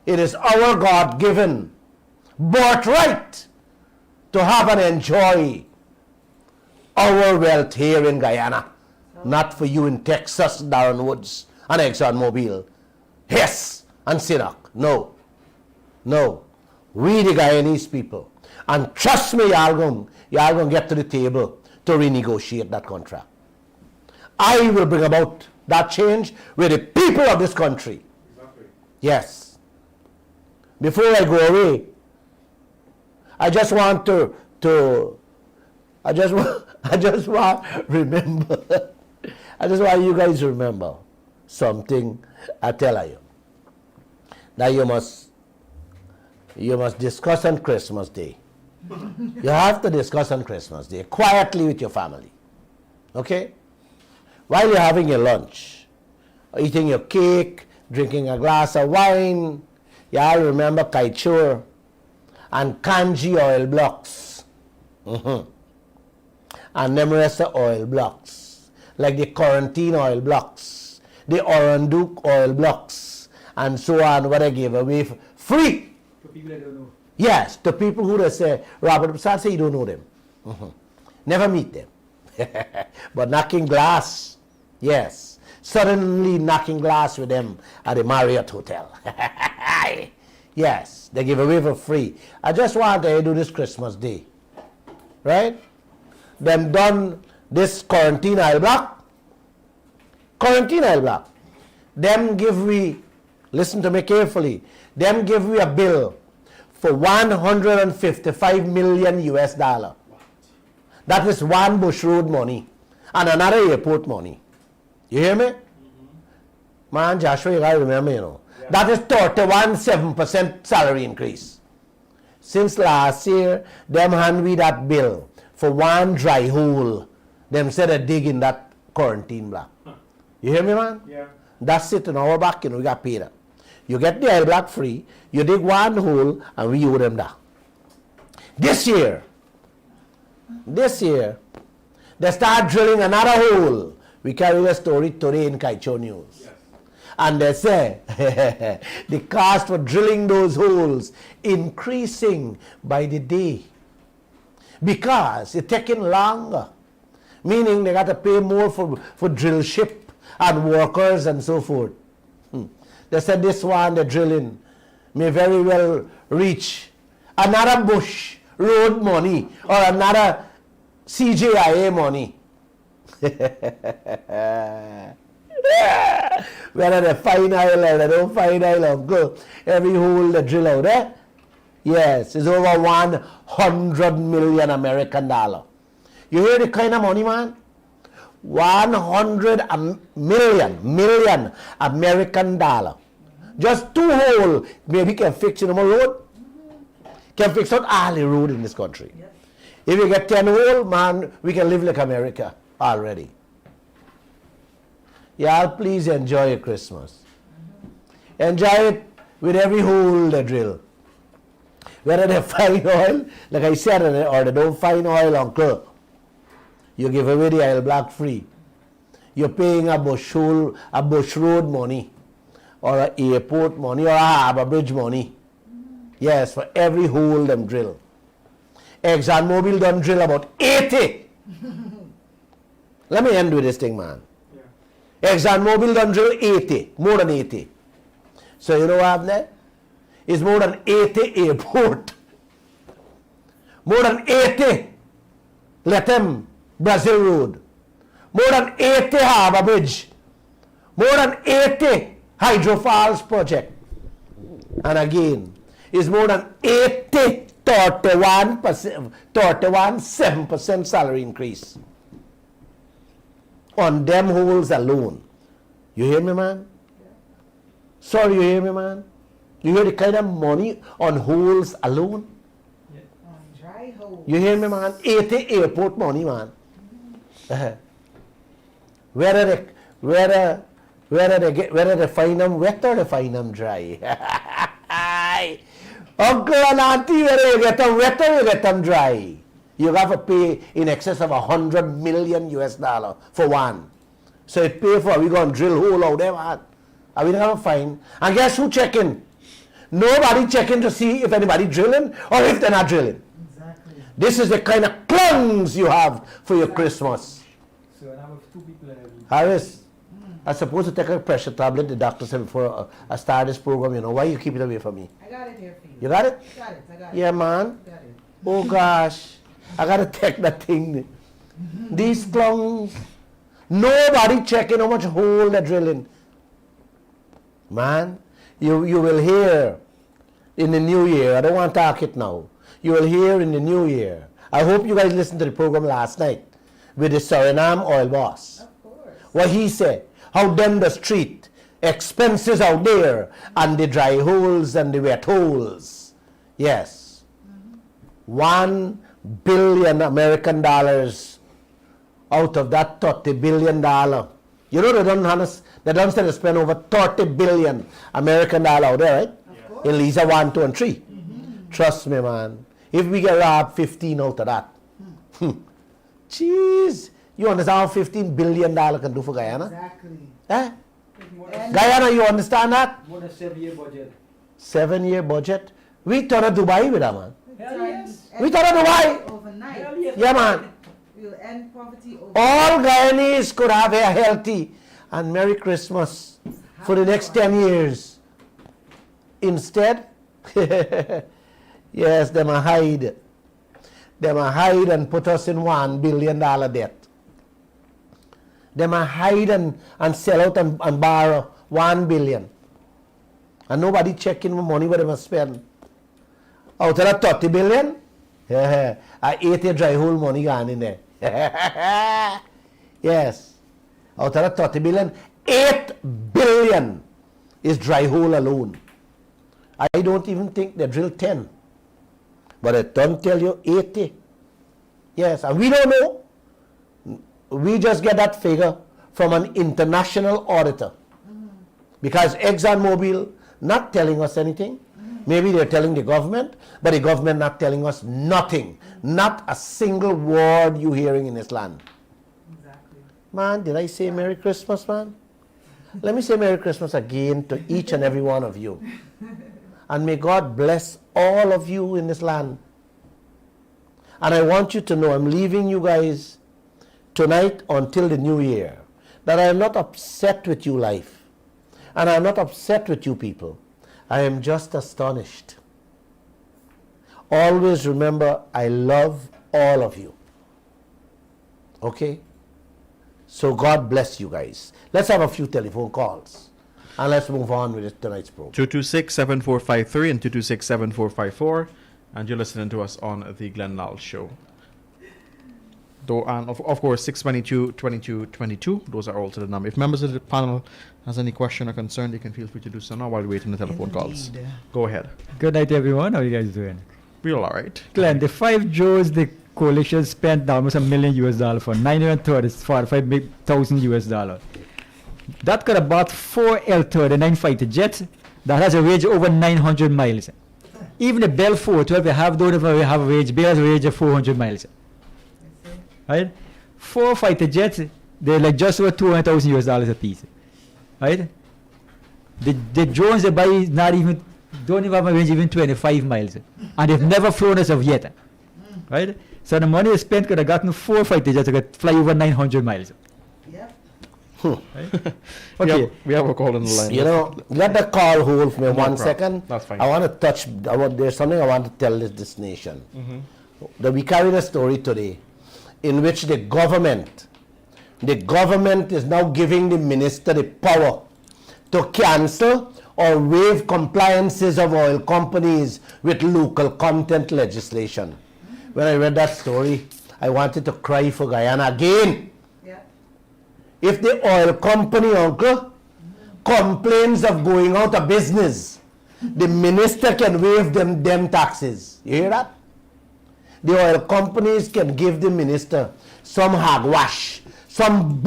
It is our God-given birthright to have and enjoy our wealth here in Guyana. Not for you in Texas, Darren Woods, and ExxonMobil. Yes, and Sinnock. No. No. We the Guyanese people. And trust me, y'all going to get to the table to renegotiate that contract. I will bring about that change with the people of this country. Exactly. Yes. Before I go away, I just want I just want remember, I just want you guys to remember something I tell you. That you must discuss on Christmas Day. You have to discuss on Christmas Day, quietly with your family. Okay? While you're having your lunch, eating your cake, drinking a glass of wine, you all remember Kaieteur and kanji oil blocks. And them rest of oil blocks, like the quarantine oil blocks, the Oranduke oil blocks, and so on, what I gave away for free. For people that don't know. Yes, to people who they say, Robert Prasad say you don't know them. Never meet them. But knocking glass, yes. Suddenly knocking glass with them at the Marriott Hotel. Yes, they give away for free. I just want to do this Christmas Day. Right? Them done this quarantine oil block. Quarantine oil block. Them give we, listen to me carefully, them give we a bill for 155 million US dollar. That is one Bush Road money and another airport money. You hear me? Man, Joshua, you gotta remember, you know. Yeah. That is 31.7% salary increase. Since last year, them hand we that bill for one dry hole. Them said they dig in that quarantine block. You hear me, man? Yeah. That's it in our back, you know, we got paid that. You get the oil block free, you dig one hole, and we owe them that. This year, they start drilling another hole. We carry the story today in Kaieteur News. Yes. And they say the cost for drilling those holes increasing by the day because it's taking longer. Meaning they got to pay more for drill ship and workers and so forth. They said this one they're drilling may very well reach another Bush Road money or another CJIA money. Whether they find oil or they don't find oil, uncle, every hole they drill out there, yes, it's over 100 million American dollar. You hear the kind of money, man? 100 million American dollar. Just two hole, maybe can fix in a road. Can fix out all the road in this country. Yep. If you get 10 hole, man, we can live like America already. Y'all please enjoy your Christmas. Enjoy it with every hole they drill. Whether they find oil, like I said, or they don't find oil, uncle, you give away the oil block free. You're paying a Bush Road money, or an airport money, or a Harbour Bridge money. Yes, for every hole them drill. ExxonMobil done drill about 80. Let me end with this thing, man. Yeah. ExxonMobil done drill 80, more than 80. So you know what happened there? It's more than 80 airport. More than 80 let them Brazil Road. More than 80 Harbour Bridge. More than 80 Hydro Falls project. And again, it's more than 80 31.7% salary increase. on them holes alone. You hear me, man? Sorry, you hear me, man? You hear the kind of money on holes alone? On dry hole. You hear me, man? 80 airport money, man. Whether they find them wet or they find them dry. Uncle and auntie, whether you get them wet or you get them dry, you have to pay in excess of $100 million US for one. So it pay for, we going to drill hole out there, man. Are we going to find? And guess who checking? Nobody checking to see if anybody drilling or if they're not drilling. Exactly. This is the kind of clowns you have for your Christmas. So I have 2 people Harris, I'm supposed to take a pressure tablet, the doctor said before I start this program, you know. Why you keep it away from me? I got it here for you. You got it? Got it, I got it. Yeah, man. Got it. Oh, gosh. I got to take that thing. These clowns. Nobody checking how much hole they're drilling. Man, you will hear in the new year. I don't want to talk it now. You will hear in the new year. I hope you guys listened to the program last night with the Suriname oil boss. Of course. What he said, how them the street, expenses out there, and the dry holes and the wet holes. Yes. 1 billion American dollars out of that $30 billion. You know they don't still spend over 30 billion American dollar out there, right? Of course. In Lisa 1, 2, and 3. Trust me, man. If we get robbed 15 out of that, jeez, you understand how $15 billion can do for Guyana? Exactly. Eh? And Guyana, you understand that? More than 7-year budget. 7-year budget. We turn to Dubai with that, man. Hell yes. We turn to Dubai. Overnight. Hell yes. Yeah, man. We'll end poverty overnight. All Guyanese could have a healthy and Merry Christmas for the next 10 years. Instead, yes, them a hide. Them a hide and put us in $1 billion debt. Them a hide and sell out and borrow 1 billion. And nobody checking the money where they must spend. Out of that 30 billion, I 80 dry hole money gone in there. Yes. Out of that 30 billion, 8 billion is dry hole alone. I don't even think they drill 10. But I don't tell you 80. Yes, and we don't know. We just get that figure from an international auditor. Because ExxonMobil not telling us anything. Maybe they're telling the government, but the government not telling us nothing. Not a single word you hearing in this land. Exactly. Man, did I say Merry Christmas, man? Let me say Merry Christmas again to each and every one of you. And may God bless all of you in this land. And I want you to know, I'm leaving you guys tonight until the new year, that I am not upset with you, life. And I am not upset with you people. I am just astonished. Always remember, I love all of you. Okay? So God bless you guys. Let's have a few telephone calls. And let's move on with tonight's program. 226-7453 and 226-7454. And you're listening to us on the Glenn Lall Show. Though, and of course, 622-2222. Those are all to the number. If members of the panel has any question or concern, they can feel free to do so now while we wait on the telephone calls. Go ahead. Good night, everyone. How are you guys doing? We're all right. Glenn, the 5 Joes, the coalition spent almost $1 million for 945,000 US. That could have bought 4 L-39 fighter jets that has a range over 900 miles. Even the Bell 412 don't even have a range, Bell has a range of 400 miles. Right? 4 fighter jets, they're like just over $200,000 US a piece. Right? The drones they buy don't even have a range even 25 miles. And they've never flown as of yet. Right? So the money they spent could have gotten 4 fighter jets that could fly over 900 miles. Yep. Right? Okay. We have a call on the line. You know, let the call hold for me No 1 problem. second. That's fine. I want to touch, there's something I want to tell this nation. That we carried a story today in which the government is now giving the minister the power to cancel or waive compliances of oil companies with local content legislation. When I read that story, I wanted to cry for Guyana again. Yep. if the oil company, uncle, complains of going out of business, the minister can waive them taxes. You hear that? The oil companies can give the minister some hogwash, some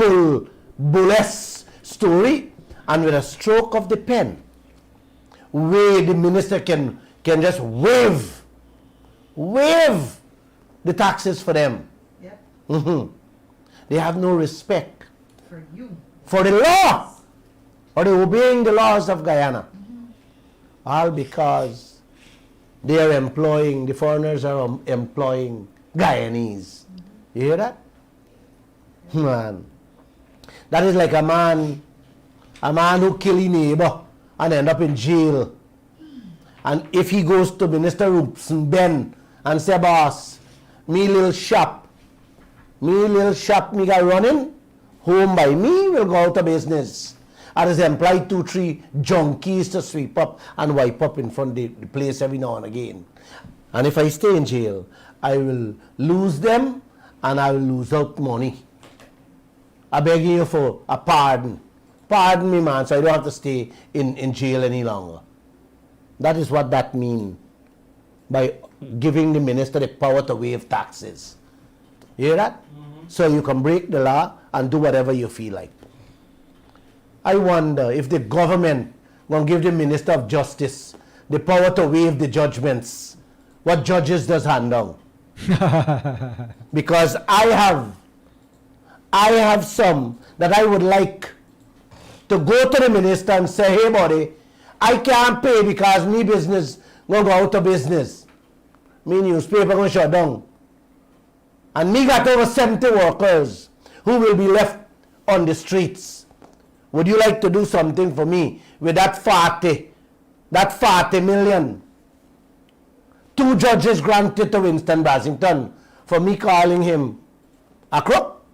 burlesque story, and with a stroke of the pen, where the minister can just waive the taxes for them. Yep. They have no respect For you. for the law, or they're obeying the laws of Guyana. All because they are employing, the foreigners are employing Guyanese. You hear that? Man. That is like a man who kill his neighbor and end up in jail. And if he goes to Minister Roopson Ben and say, boss, me little shop me got running, home by me will go out of business. I just employ 2-3 junkies to sweep up and wipe up in front of the place every now and again. And if I stay in jail, I will lose them and I will lose out money. I beg you for a pardon. Pardon me, man, so I don't have to stay in jail any longer. That is what that means by giving the minister the power to waive taxes. You hear that? So you can break the law and do whatever you feel like. I wonder if the government will give the Minister of Justice the power to waive the judgments. What judges does hand down? Because I have some that I would like to go to the minister and say, hey buddy, I can't pay because me business will go out of business. Me newspaper going to shut down. And me got over 70 workers who will be left on the streets. Would you like to do something for me with that 40 million? 2 judges granted to Winston Brasington for me calling him a crook.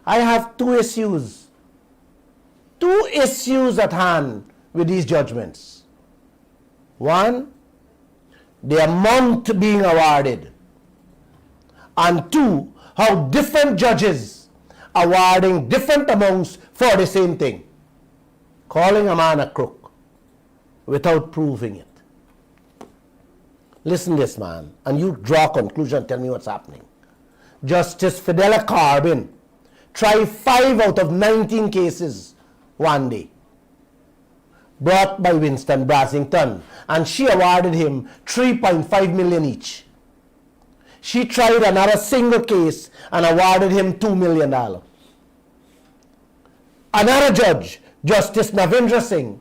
I have 2 issues. 2 issues at hand with these judgments. One, the amount being awarded. And 2, how different judges awarding different amounts for the same thing. Calling a man a crook without proving it. Listen to this, man, and you draw a conclusion and tell me what's happening. Justice Fidela Carbin tried 5 out of 19 cases one day, brought by Winston Brasington, and she awarded him 3.5 million each. She tried another single case and awarded him $2 million. Another judge, Justice Navindra Singh,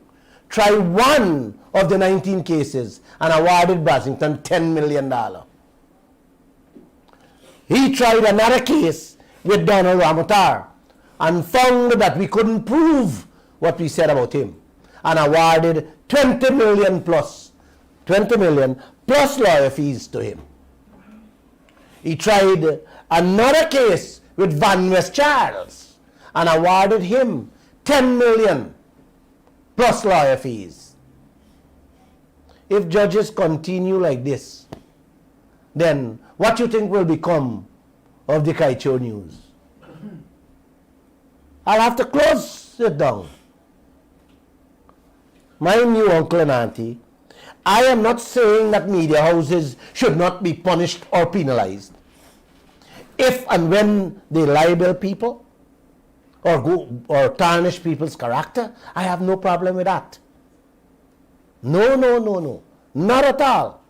tried 1 of the 19 cases and awarded Brasington $10 million. He tried another case with Donald Ramotar and found that we couldn't prove what we said about him and awarded 20 million plus lawyer fees to him. He tried another case with Van West Charles and awarded him 10 million plus lawyer fees. If judges continue like this, then what you think will become of the Kaieteur News? I'll have to close it down. My new uncle and auntie, I am not saying that media houses should not be punished or penalized. If and when they libel people or tarnish people's character, I have no problem with that. No, not at all.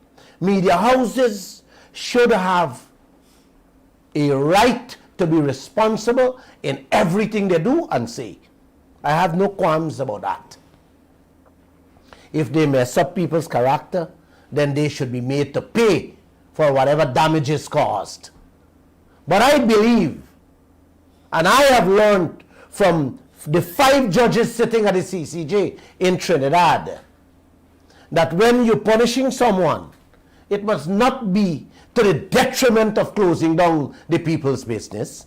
Media houses should have a right to be responsible in everything they do and say. I have no qualms about that. If they mess up people's character, then they should be made to pay for whatever damages caused. But I believe, and I have learned from the 5 judges sitting at the CCJ in Trinidad, that when you're punishing someone, it must not be to the detriment of closing down the people's business.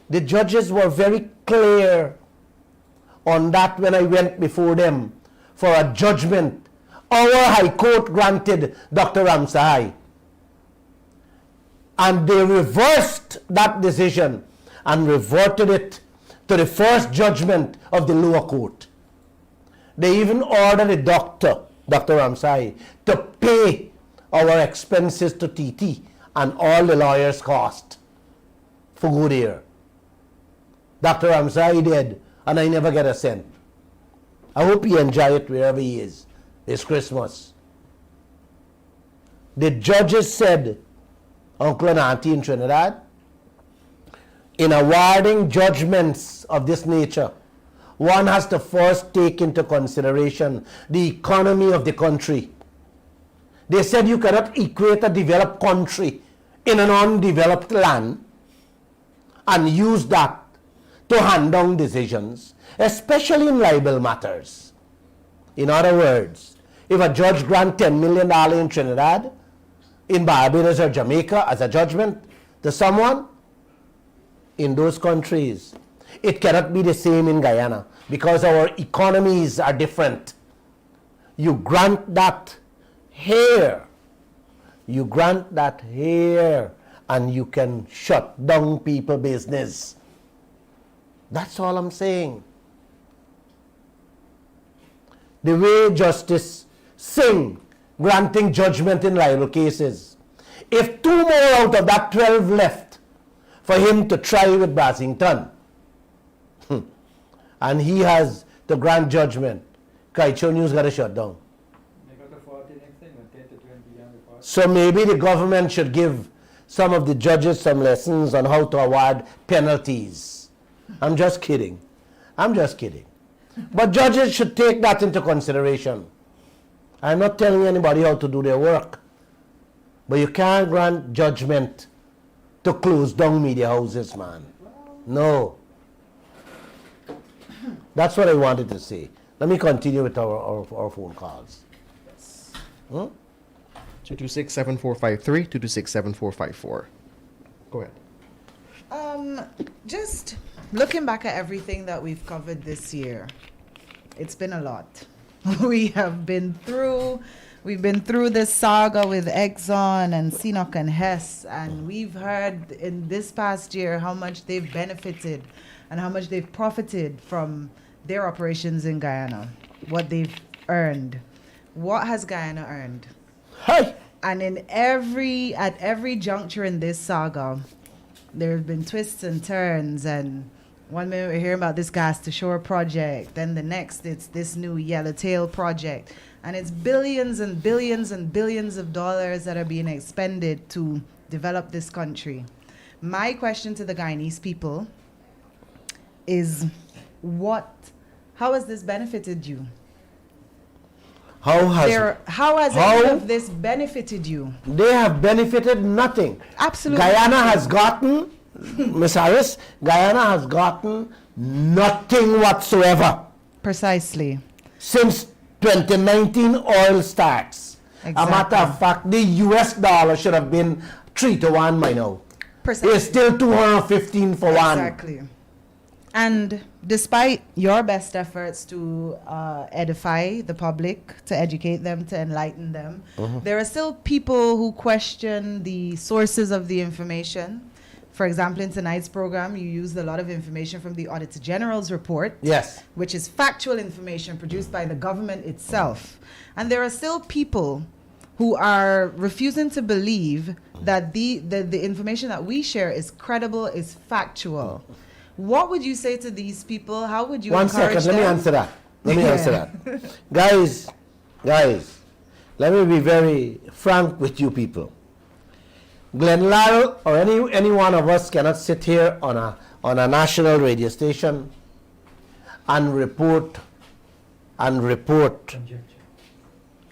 The judges were very clear on that when I went before them for a judgment. Our High Court granted Dr. Ramsahai. And they reversed that decision and reverted it to the first judgment of the lower court. They even ordered the Dr. Ramsay, to pay our expenses to TT and all the lawyers' cost for go there. Dr. Ramsay did, and I never get a cent. I hope he enjoy it wherever he is. It's Christmas. The judges said, uncle and auntie in Trinidad, in awarding judgments of this nature, one has to first take into consideration the economy of the country. They said you cannot equate a developed country in an undeveloped land and use that to hand down decisions, especially in libel matters. In other words, if a judge grants $10 million in Trinidad, in Barbados or Jamaica as a judgment to someone, in those countries, it cannot be the same in Guyana because our economies are different. You grant that here, you grant that here, and you can shut down people's business. That's all I'm saying. The way Justice Singh granting judgment in libel cases, if 2 more out of that 12 left for him to try with Brassington, and he has to grant judgment, Kaieteur News got to shut down. They got the 40 next time, and 10 to 20 young report. So maybe the government should give some of the judges some lessons on how to award penalties. I'm just kidding. I'm just kidding. But judges should take that into consideration. I'm not telling anybody how to do their work. But you can't grant judgment to close down media houses, man. No. That's what I wanted to say. Let me continue with our phone calls. 226-7453, 226-7454. Go ahead. Just looking back at everything that we've covered this year, it's been a lot. We've been through this saga with Exxon and CNOOC and Hess, and we've heard in this past year how much they've benefited and how much they've profited from their operations in Guyana, what they've earned. What has Guyana earned? Hey! And at every juncture in this saga, there have been twists and turns, and one minute we're hearing about this gas to shore project, then the next it's this new yellowtail project, and it's billions and billions and billions of dollars that are being expended to develop this country. My question to the Guyanese people is, how has this benefited you? How has any of this benefited you? They have benefited nothing. Absolutely. Guyana has gotten, Ms. Harris, Guyana has gotten nothing whatsoever. Precisely. Since 2019 oil starts. Exactly. A matter of fact, the US dollar should have been 3 to 1 by now. Precisely. It's still 215 for one. Exactly. And despite your best efforts to edify the public, to educate them, to enlighten them, there are still people who question the sources of the information. For example, in tonight's program, you used a lot of information from the Auditor General's report, Yes. which is factual information produced by the government itself. And there are still people who are refusing to believe that the information that we share is credible, is factual. What would you say to these people? How would you encourage them? Let me answer that. Guys, let me be very frank with you people. Glenn Lall or any one of us cannot sit here on a national radio station and report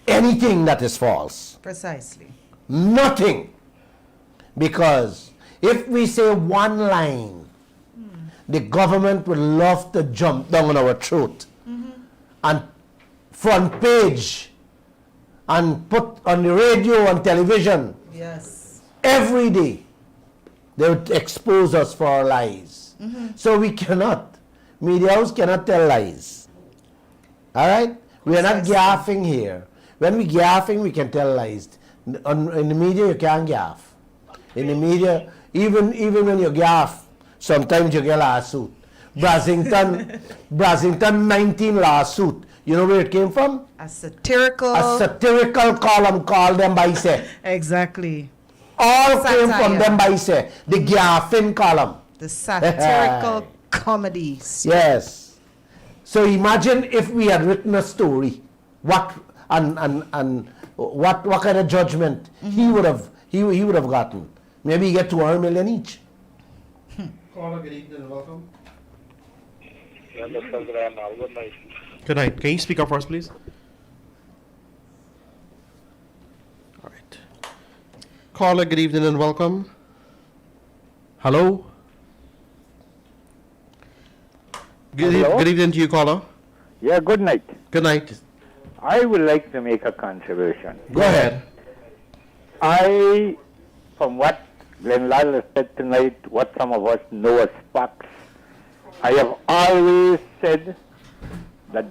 anything that is false. Precisely. Nothing. Because if we say one line, the government would love to jump down on our throat and front page and put on the radio and television. Yes. Every day they would expose us for our lies. So we cannot, media house cannot tell lies. All right? We are not gaffing here. When we gaffing, we can tell lies. In the media, you can't gaff. In the media, even when you gaff, Sometimes you get a lawsuit. Brasington 19 lawsuit. You know where it came from? A satirical. A satirical column called them by say. Exactly. All came from Satire. them by say. The Gaffin column. The satirical comedies. Yes. So imagine if we had written a story, what what kind of judgment he would have gotten. Maybe he get 200 million each. Caller, good evening and welcome. Good night. Can you speak up for us, please? All right. Caller, good evening and welcome. Hello? Good evening to you, caller. Yeah, good night. Good night. I would like to make a contribution. Go ahead. From what Glenn Lall has said tonight, what some of us know as facts, I have always said that,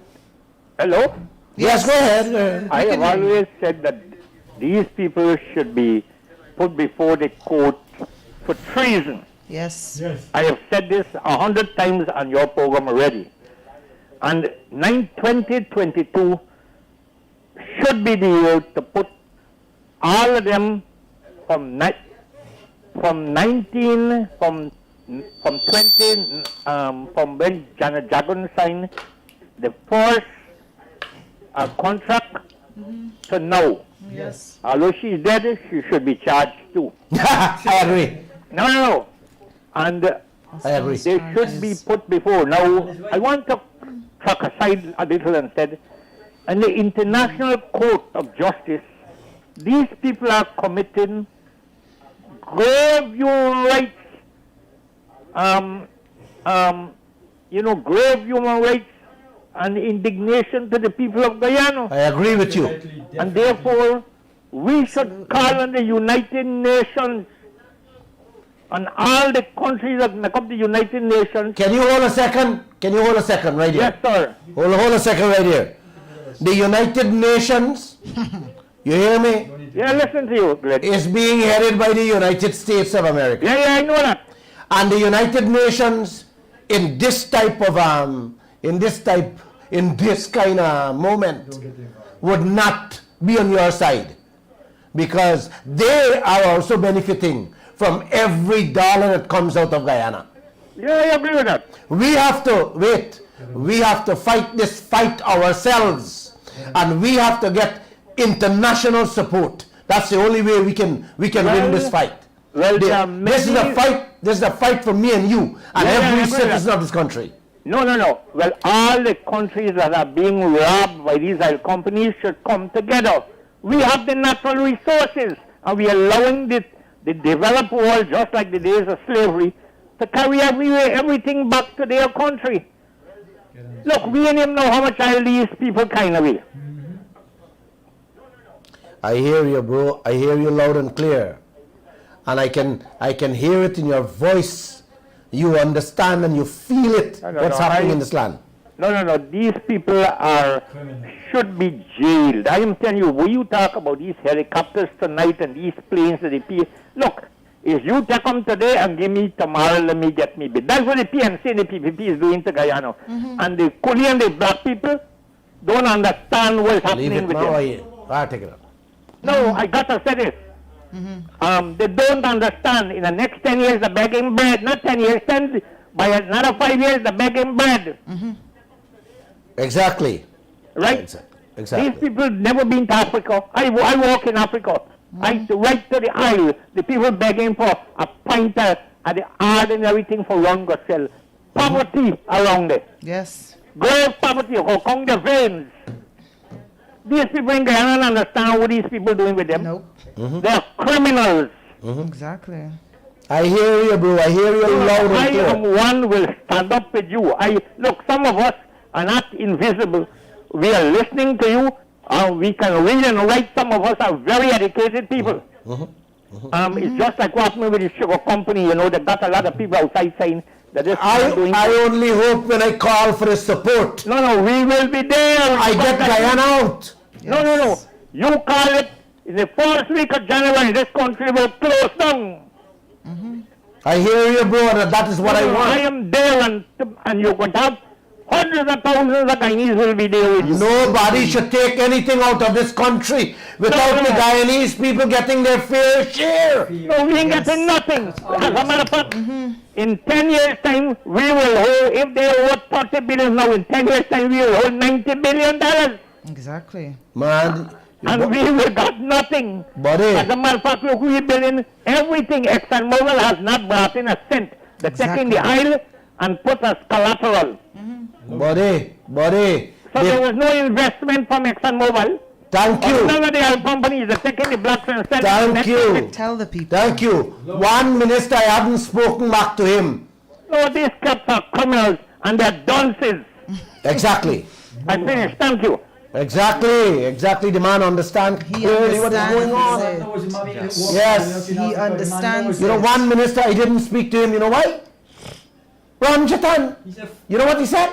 hello? Yes, go ahead. I have always said that these people should be put before the court for treason. Yes. I have said this 100 times on your program already. And 2022 should be the year to put all of them from 20, from when Janet Jagan signed the first contract to now. Yes. Although she's dead, she should be charged too. I agree. No. And I agree. they should be put before. Now, I want to truck aside a little and said, in the International Court of Justice, these people are committing grave human rights, grave human rights and indignation to the people of Guyana. I agree with you. And therefore, we should call on the United Nations and all the countries that make up the United Nations. Can you hold a second? Can you hold a second right here? Yes, sir. Hold a second right here. The United Nations, you hear me, Yeah, listen to you, Glenn. is being headed by the United States of America. Yeah, I know that. And the United Nations in this type of in this kind of moment would not be on your side, because they are also benefiting from every dollar that comes out of Guyana. Yeah, I agree with that. We have to fight this fight ourselves, and we have to get international support. That's the only way we can win this fight. Well, This is a fight. This is a fight for me and you and Yeah, I every agree with citizen that. of this country. No. Well, all the countries that are being robbed by these oil companies should come together. We have the natural resources, and we are allowing the developed world, just like the days of slavery, to carry everything back to their country. Look, we ain't even know how much oil these people kind of will. I hear you, bro. I hear you loud and clear, and I can hear it in your voice. You understand and you feel it. What's happening in this land? No. These people should be jailed. I am telling you, when you talk about these helicopters tonight and these planes that they pay, look, if you take them today and give me tomorrow, let me get me bid. That's what the PNC and the PPP is doing to Guyana. And the Coolie and the black people don't understand what's Leave happening it with now. them. I'll take it up. No, I got to say this. They don't understand. In the next 10 years, they're begging bread. Not 10 years, 10. By another 5 years, they're begging bread. Exactly. Right? Exactly. These people never been to Africa. I walk in Africa. Right to the aisle. The people begging for a pint at the ordinary for run go sell. Poverty around there. Yes. Grave poverty. Go come the veins. These people in Guyana don't understand what these people doing with them. Nope. They are criminals. Exactly. I hear you, bro. I hear you loud and I clear. am one will stand up with you. Look, some of us are not invisible. We are listening to you. We can read and write. Some of us are very educated people. It's just like what happened with the sugar company. You know, they got a lot of people outside saying that this is doing. I only hope when I call for the support, No, we will be there. I get Guyana out. No. You call it in the first week of January. This country will close down. I hear you, bro, and that is what I I want. am there, and you're going to have hundreds of thousands of Guyanese will be there with you. Nobody should take anything out of this country without No. the Guyanese people getting their fair share. No, we ain't getting nothing. As a matter of fact, in 10 years' time, we will hold, if they hold 40 billion now, in 10 years' time, we will hold $90 billion. Exactly. Man, And we will got nothing. buddy, As a matter of fact, look, we building everything. ExxonMobil has not brought in a cent. They're taking the oil and put as collateral. buddy, So there was no investment from ExxonMobil. thank Or you, none of the oil companies are taking the blocks and selling thank them. you, Tell the people. thank you. One minister, I haven't spoken back to him. No, these cops are criminals and they're dunces. Exactly, I finished. Thank you. exactly. The man understands He clearly what is understands going on. it. Yes. He understands You know, it. one minister, I didn't speak to him. You know why? Ranjatan. You know what he said?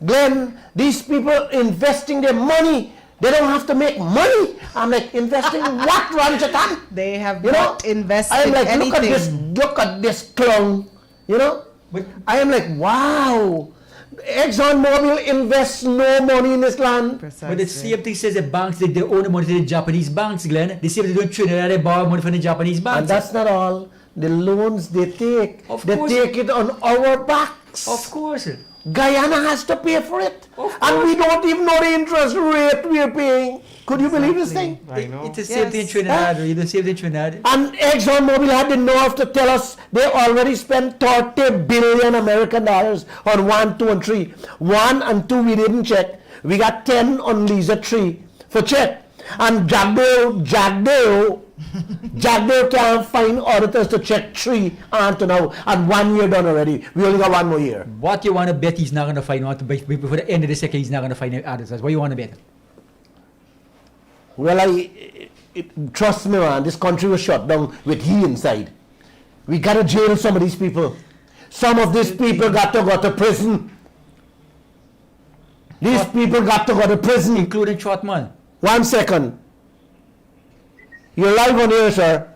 Glenn, these people investing their money, they don't have to make money. I'm like, investing what, Ranjatan? They have You know, not invested I'm like, anything. look at this clown. You know? But- I am like, wow. ExxonMobil invests no money in this land. Precisely. But the same thing says the banks, they own the money to the Japanese banks, Glenn. The same thing they don't Trinidad, they borrow money from the Japanese banks. And that's not all. The loans they take, Of they course. take it on our backs. Of course. Guyana has to pay for it. Of And we don't even know the interest rate we're paying. Could you believe this thing? It's the same thing in Yes. Trinidad, you the same thing in Trinidad. And ExxonMobil had the nerve to tell us they already spent 30 billion American dollars on 1, 2, and 3. 1 and 2 we didn't check. We got 10 on Lisa 3 for check. And Jagdeo can't find auditors to check 3 until now. And 1 year done already. We only got 1 more year. What you want to bet he's not going to find out before the end of the second, he's not going to find out others. What you want to bet? Well, trust me, man, this country was shut down with he inside. We gotta jail some of these people. Some of these people got to go to prison. These people got to go to prison. Including Trotman. 1 second. You're live on here, sir.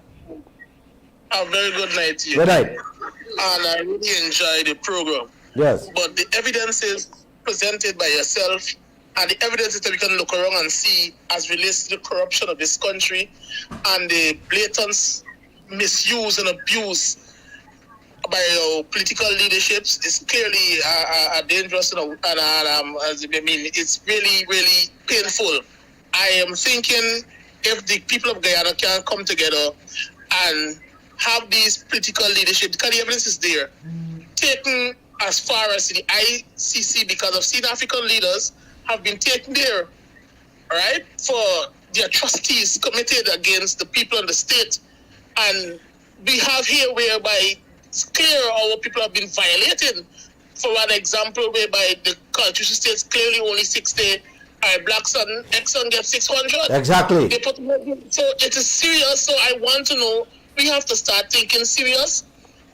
A very good night to you. Good night. And I really enjoy the program. Yes. But the evidence is presented by yourself, and the evidence is that we can look around and see as relates to the corruption of this country and the blatant misuse and abuse by political leaderships is clearly a dangerous and it's really, really painful. I am thinking if the people of Guyana can come together and have these political leadership, because the evidence is there, taken as far as the ICC, because I've seen African leaders have been taken there, right, for the atrocities committed against the people and the state. And we have here whereby it's clear our people have been violated. For an example, whereby the Constitution states clearly only 60 blacks and Exxon get 600. Exactly. They put, so it is serious. So I want to know, we have to start thinking serious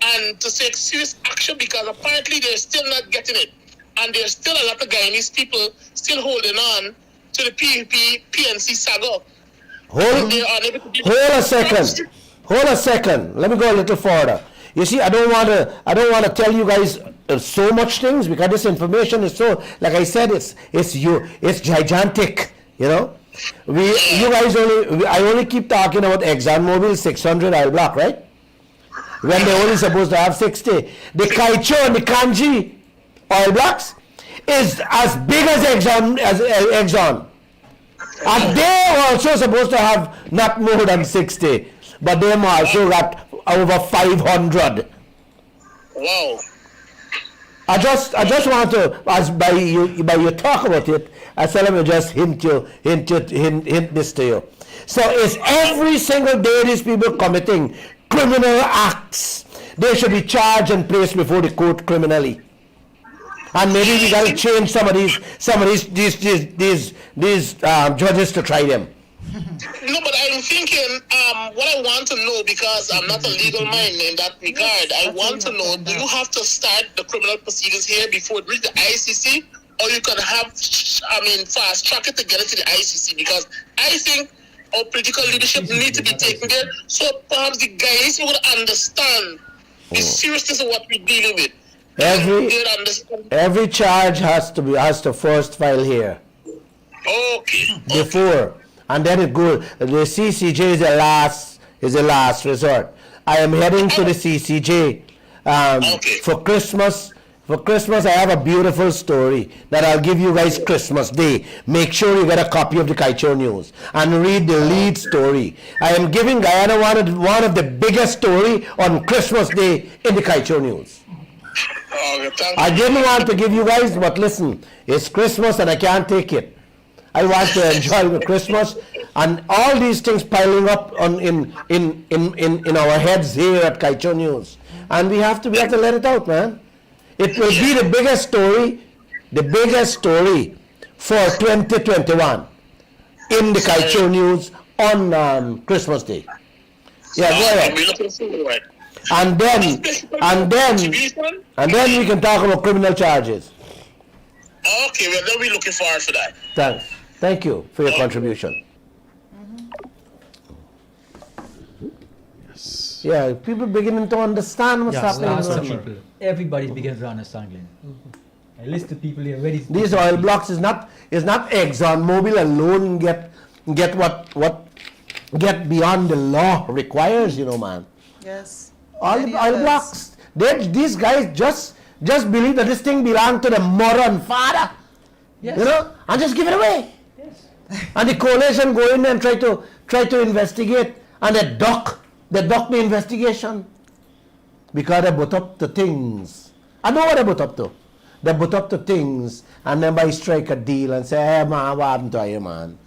and to take serious action, because apparently they're still not getting it. And there's still a lot of Guyanese people still holding on to the PPP, PNC saga. Hold a second. Let me go a little further. You see, I don't want to tell you guys so much things, because this information is so, like I said, it's gigantic. You know, I only keep talking about ExxonMobil 600 oil block, right? When they're only supposed to have 60. The Kaieteur and the Kanji oil blocks is as big as Exxon. And they're also supposed to have not more than 60. But they also got over 500. Wow. I just want to, as by you talk about it, I said let me just hint this to you. So it's every single day these people committing criminal acts. They should be charged and placed before the court criminally. And maybe we got to change some of these judges to try them. No, but I'm thinking, what I want to know, because I'm not a legal mind in that regard, I want to know, do you have to start the criminal proceedings here before it reaches the ICC, or you can have, fast track it to get it to the ICC? Because I think our political leadership need to be taken there, so perhaps the guys will understand the seriousness of what we're dealing with. Every They don't understand. every charge has to first file here Okay. before, and then it goes. The CCJ is the last resort. I am heading to the CCJ Okay. for Christmas. For Christmas, I have a beautiful story that I'll give you guys Christmas Day. Make sure you get a copy of the Kaieteur News and read the lead story. I am giving Guyana one of the biggest story on Christmas Day in the Kaieteur News. Okay, thank I you. didn't want to give you guys, but listen, it's Christmas and I can't take it. I want to enjoy the Christmas and all these things piling up in our heads here at Kaieteur News, and we have to let it out, man. It will be the biggest story for 2021 in the Kaieteur News on Christmas Day. Yeah, go ahead. We're looking forward. And then we can talk about criminal charges. Okay, well, then we're looking forward for that. Thanks. Thank you for your contribution. Yeah, people beginning to understand what's happening. Lots in of the people. Everybody's beginning to understand, Glenn. I list the people here ready. These oil blocks is not Exxon Mobil alone get beyond the law requires, man. Yes. All the Many oil others. blocks, these guys just believe that this thing belongs to the mother and father, Yes. and just give it away. Yes. And the coalition go in and try to investigate, and they duck the investigation because they put up the things. I know what they put up to. They put up the things, and then by strike a deal and say, "Hey man, what happened to you, man?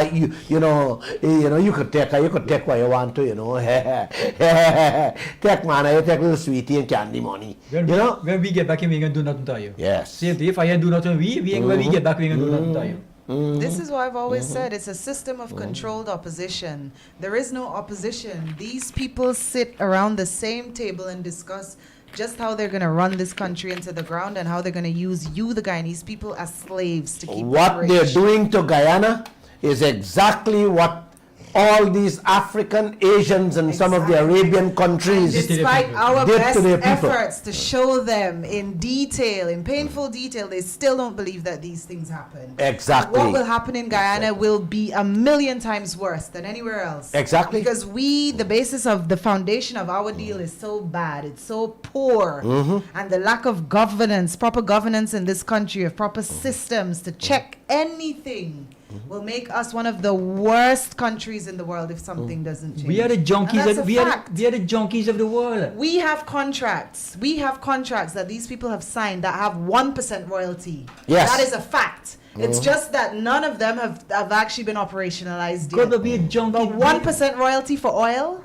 You could take what you want to, Take man, you take little sweetie and candy money, When we get back in, we ain't gonna do nothing to you. Yes. Same thing. If I ain't do nothing, when we get back, we ain't gonna do nothing to you. This is why I've always said it's a system of controlled opposition. There is no opposition. These people sit around the same table and discuss just how they're going to run this country into the ground and how they're going to use you, the Guyanese people, as slaves to keep What them they're rich. doing to Guyana is exactly what all these African, Asians, and some of the Arabian countries Despite our did to best their people. efforts to show them in detail, in painful detail, they still don't believe that these things happen. Exactly. What will happen in Guyana will be 1,000,000 times worse than anywhere else. Exactly. Because the basis of the foundation of our deal is so bad, it's so poor, and the lack of governance, proper governance in this country, of proper systems to check anything will make us one of the worst countries in the world if something doesn't change. We are the junkies. And that's a fact. We are the junkies of the world. We have contracts. We have contracts that these people have signed that have 1% royalty. Yes. That is a fact. It's just that none of them have actually been operationalized God, yet. but we are junkies. But 1% royalty for oil?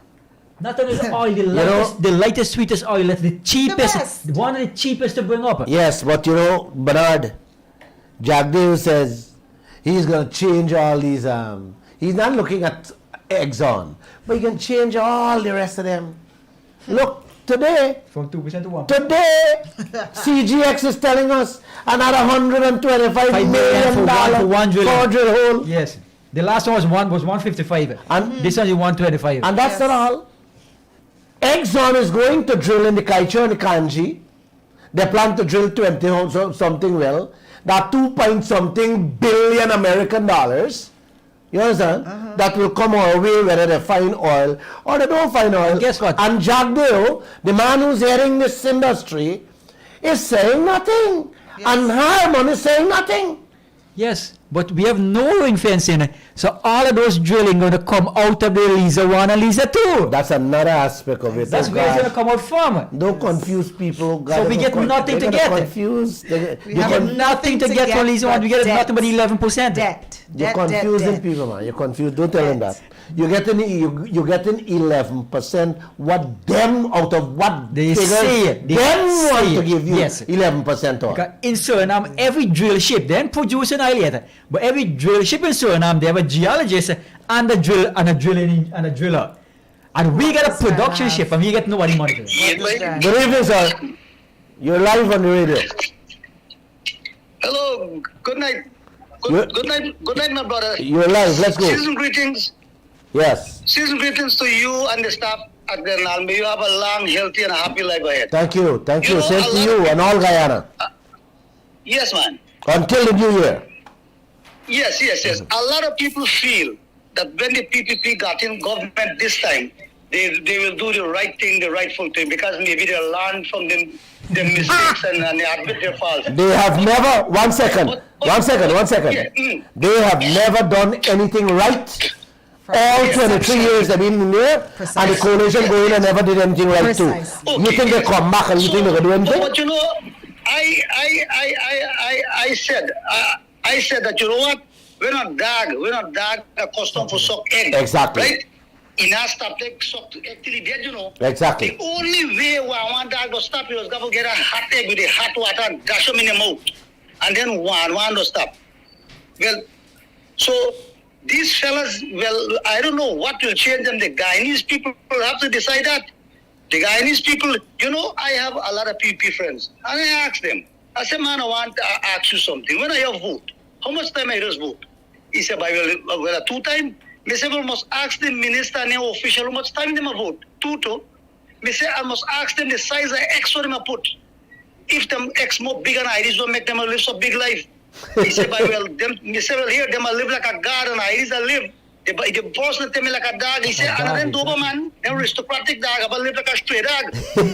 Not only the oil, the lightest, sweetest oil. That's the cheapest. best. One of the cheapest to bring up. Yes, but Bernard, Jagdeo says he's going to change all these. He's not looking at Exxon, but he can change all the rest of them. Look, today, From 2% to 1%. Today, CGX is telling us another $125 $5 million for one drill. for a drill hole. Yes. The last one was 155. And This one is 125. And that's not all. Exxon is going to drill in the Kaieteur and the Kanji. They plan to drill 20 or something well. That 2-point-something billion American dollars. You understand? That will come our way whether they find oil or they don't find oil. And guess what? And Jagdeo, the man who's heading this industry, is saying nothing. Yes. And Harmon is saying nothing. Yes, but we have no ring fencing. So all of those drilling going to come out of the Lisa 1 and Lisa 2. That's another aspect of it. That's Oh, where it's going God. to come out from. Don't confuse people. God, So we don't get nothing they're to gonna get. Confuse. They We you have con- Nothing to get from Lisa 1. We get debt. nothing but 11%. Debt. You're Debt, confusing debt. people, man. You're confused. Don't tell them Debt. that. You're getting 11%. What them out of what They figures say it. They them want say to it. give you Yes. 11% on. Because in Suriname, every drill ship then produce an oil yet. But every drill ship in Suriname, they have a geologist and a driller. And we get a does that production have? ship and we get nobody money for it. What is that? Good evening, sir. You're live on the radio. Hello, good night. Good- Good night, my brother. You're live. Let's go. Season greetings Yes. to you and the staff at Glenal. May you have a long, healthy, and happy life ahead. Thank you. Thank You you. know, Same a to lot you of- and all Guyana. Yes, man. Until the new year. Yes. A lot of people feel that when the PPP got in government this time, they will do the right thing, the rightful thing, because maybe they learn from them mistakes and they admit their faults. They have never, one second. Yeah, They have never done anything right. All 23 years they've been in there, and the Precise. coalition going and never did anything right too. Precise. You think they come back and you think they're going to do anything? But you know, I said that, you know what? We're not dog accustomed for suck egg. Exactly. Right? In our stop take suck egg till he dead, you know. Exactly. The only way where I want dog to stop you is to get a hot egg with a hot water and dash him in the mouth. And then one to stop. Well, so these fellas, well, I don't know what will change them. The Guyanese people have to decide that. The Guyanese people, you know, I have a lot of PP friends. And I ask them, I say, man, I want to ask you something. When I have vote, how much time I just vote? He said, well, 2 times. Me say, well, must ask the minister and the official how much time they vote. 2 to. Me say, I must ask them the size of X what them put. If them X more big and IDs don't make them live so big life. He said, well, here, them live like a god and IDs live. The boss not tell me like a dog. He said, and then Doberman, them aristocratic dog, but live like a stray dog.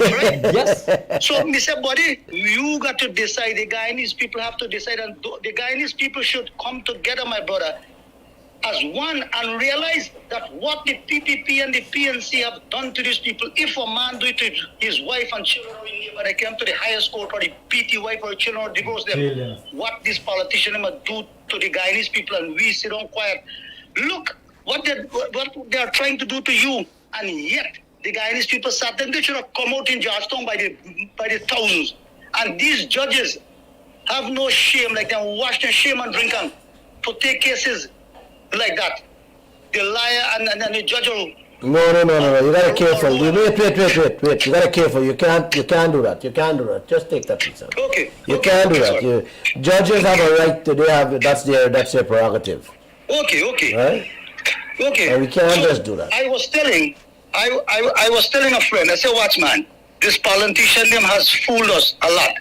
Right? Yes. So, me say, buddy, you got to decide. The Guyanese people have to decide. And the Guyanese people should come together, my brother, as one and realize that what the PPP and the PNC have done to these people, if a man do it to his wife and children, but they came to the highest court or the PT wife or children or divorce them, Brilliant. what this politician must do to the Guyanese people, and we sit on quiet. Look what they are trying to do to you, and yet the Guyanese people sat them. They should have come out in Georgetown by the thousands. And these judges have no shame, like them wash their shame and drink them to take cases like that. The liar and the judge will. No. You gotta careful. You wait. You gotta careful. You can't do that. Just take that piece out. Okay. You can't do that. Judges have a right to. That's their prerogative. Okay. Right? Okay. And we can't just do that. I was telling a friend, I said, watch man, this politician them has fooled us a lot.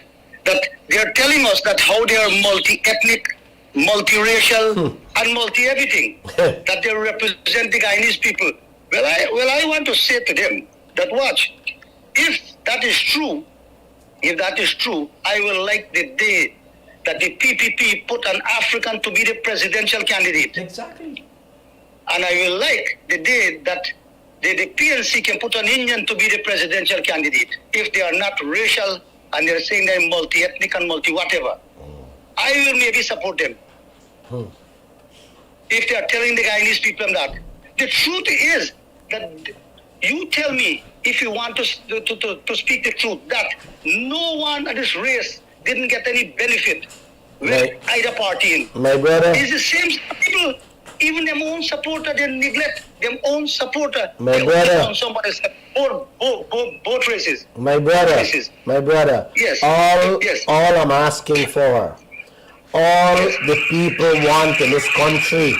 That they're telling us that how they are multi-ethnic, multiracial, and multi-everything. That they represent the Guyanese people. Well, I want to say to them that watch, if that is true, I will like the day that the PPP put an African to be the presidential candidate. Exactly. And I will like the day that the PNC can put an Indian to be the presidential candidate if they are not racial and they're saying they're multi-ethnic and multi-whatever. I will maybe support them. If they are telling the Guyanese people that. The truth is that you tell me, if you want to speak the truth, that no one of this race didn't get any benefit with either party in. My brother. It's the same people. Even them own supporter, they neglect them own supporter. My they brother. on somebody both races. My brother. Races. Yes. All I'm asking for, all the people want in this country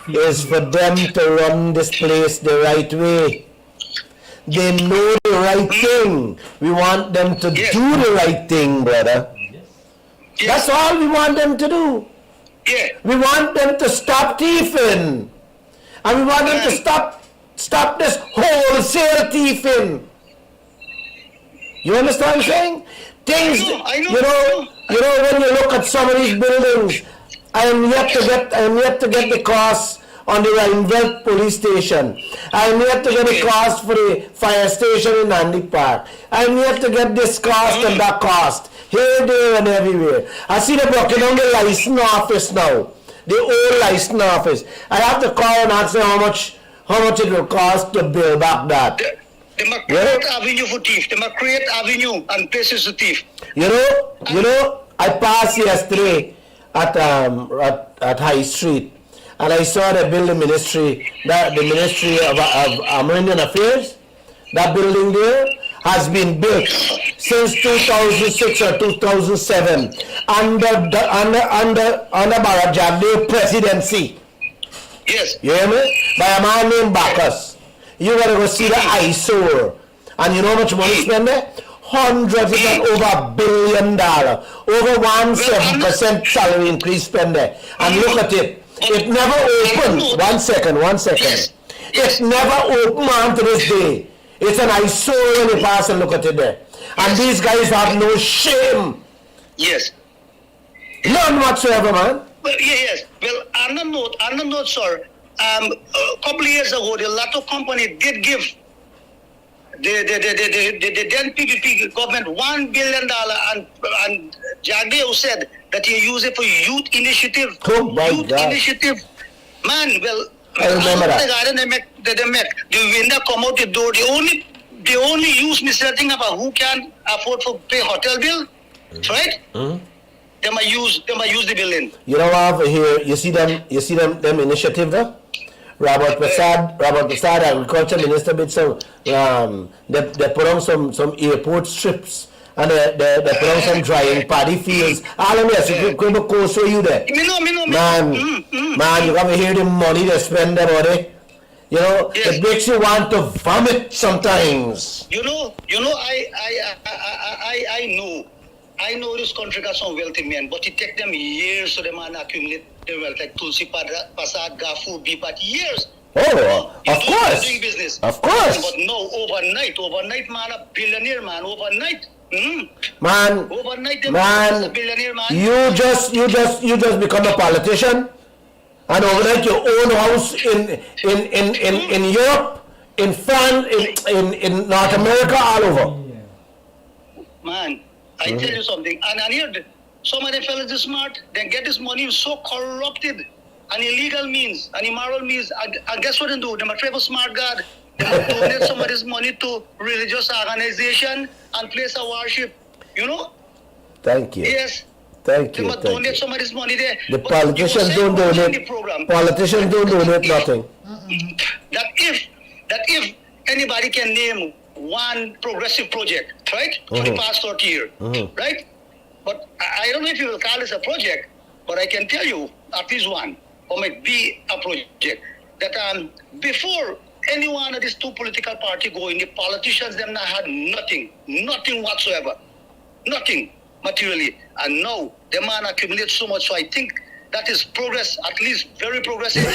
is for them to run this place the right way. They know the right thing. We want them to do the right thing, brother. That's all we want them to do. Yeah. We want them to stop thieving. And we want them to stop this wholesale thieving. You understand what I'm saying? Things, I know. you know, when you look at some of these buildings, I am yet to get the cost on the Rhineveld police station. I am yet to get the cost for the fire station in Nandi Park. I am yet to get this cost and that cost. Here, there, and everywhere. I see them broken down the license office now. The old license office. I have to call and ask them how much it will cost to build back that. They must create avenue for thief. They must create avenue and places to thief. You know, I passed yesterday at High Street, and I saw the building ministry, the Ministry of American Affairs. That building there has been built since 2006 or 2007 under Barajade presidency. Yes. You hear me? By a man named Bacchus. You gotta go see the eyesore. And you know how much money spent there? Hundreds, if not over $1 billion. Over 1.7% salary increase spent there. And look at it. It never opened. One second. It never opened on to this day. It's an eyesore when you pass and look at it there. And these guys have no shame. Yes. None whatsoever, man. Well, yes. Well, on the note, sir, a couple of years ago, the Lotto company did give the then PPP government $1 billion, and Jagdeo said that he used it for youth initiative. Oh my God. Initiative. Man, well, I remember that. The window come out the door. They only use Mr. Thing about who can afford to pay hotel bill, right? Mm-hmm. They might use the building. You know over here, you see them initiative there? Robert Prasad, Agriculture Minister, did some, they put on some airport strips, and they put on some drying paddy fields. All of this, you could go show you there. Man, you gotta hear the money they spend there, buddy. You know, yes. It makes you want to vomit sometimes. You know, I know this country got some wealthy men, but it take them years so they man accumulate the wealth, like Tulsi Prasad, Gafu, Bipat, years. Oh, of course. Doing business. Of course. But no, overnight, man, a billionaire, man, overnight. Man, Overnight, man, a billionaire, man. you just become a politician, and overnight you own a house in Europe, in France, in North America, all over. Man, I tell you something, and here, some of the fellas are smart, they get this money so corrupted, and illegal means, and immoral means, and guess what they do? They might have a smart God. They might donate some of this money to religious organization and place of worship, you know? Thank you. Yes. Thank They you. might Thank donate you. some of this money there. The But politicians you don't were saying donate. the program, Politicians don't donate nothing. that if anybody can name one progressive project, right, for the past 30 years, right? But I don't know if you will call this a project, but I can tell you at least one, or might be a project, that before any one of these two political parties go in, the politicians them not had nothing whatsoever, nothing materially, and now the man accumulates so much, so I think that is progress, at least very progressive.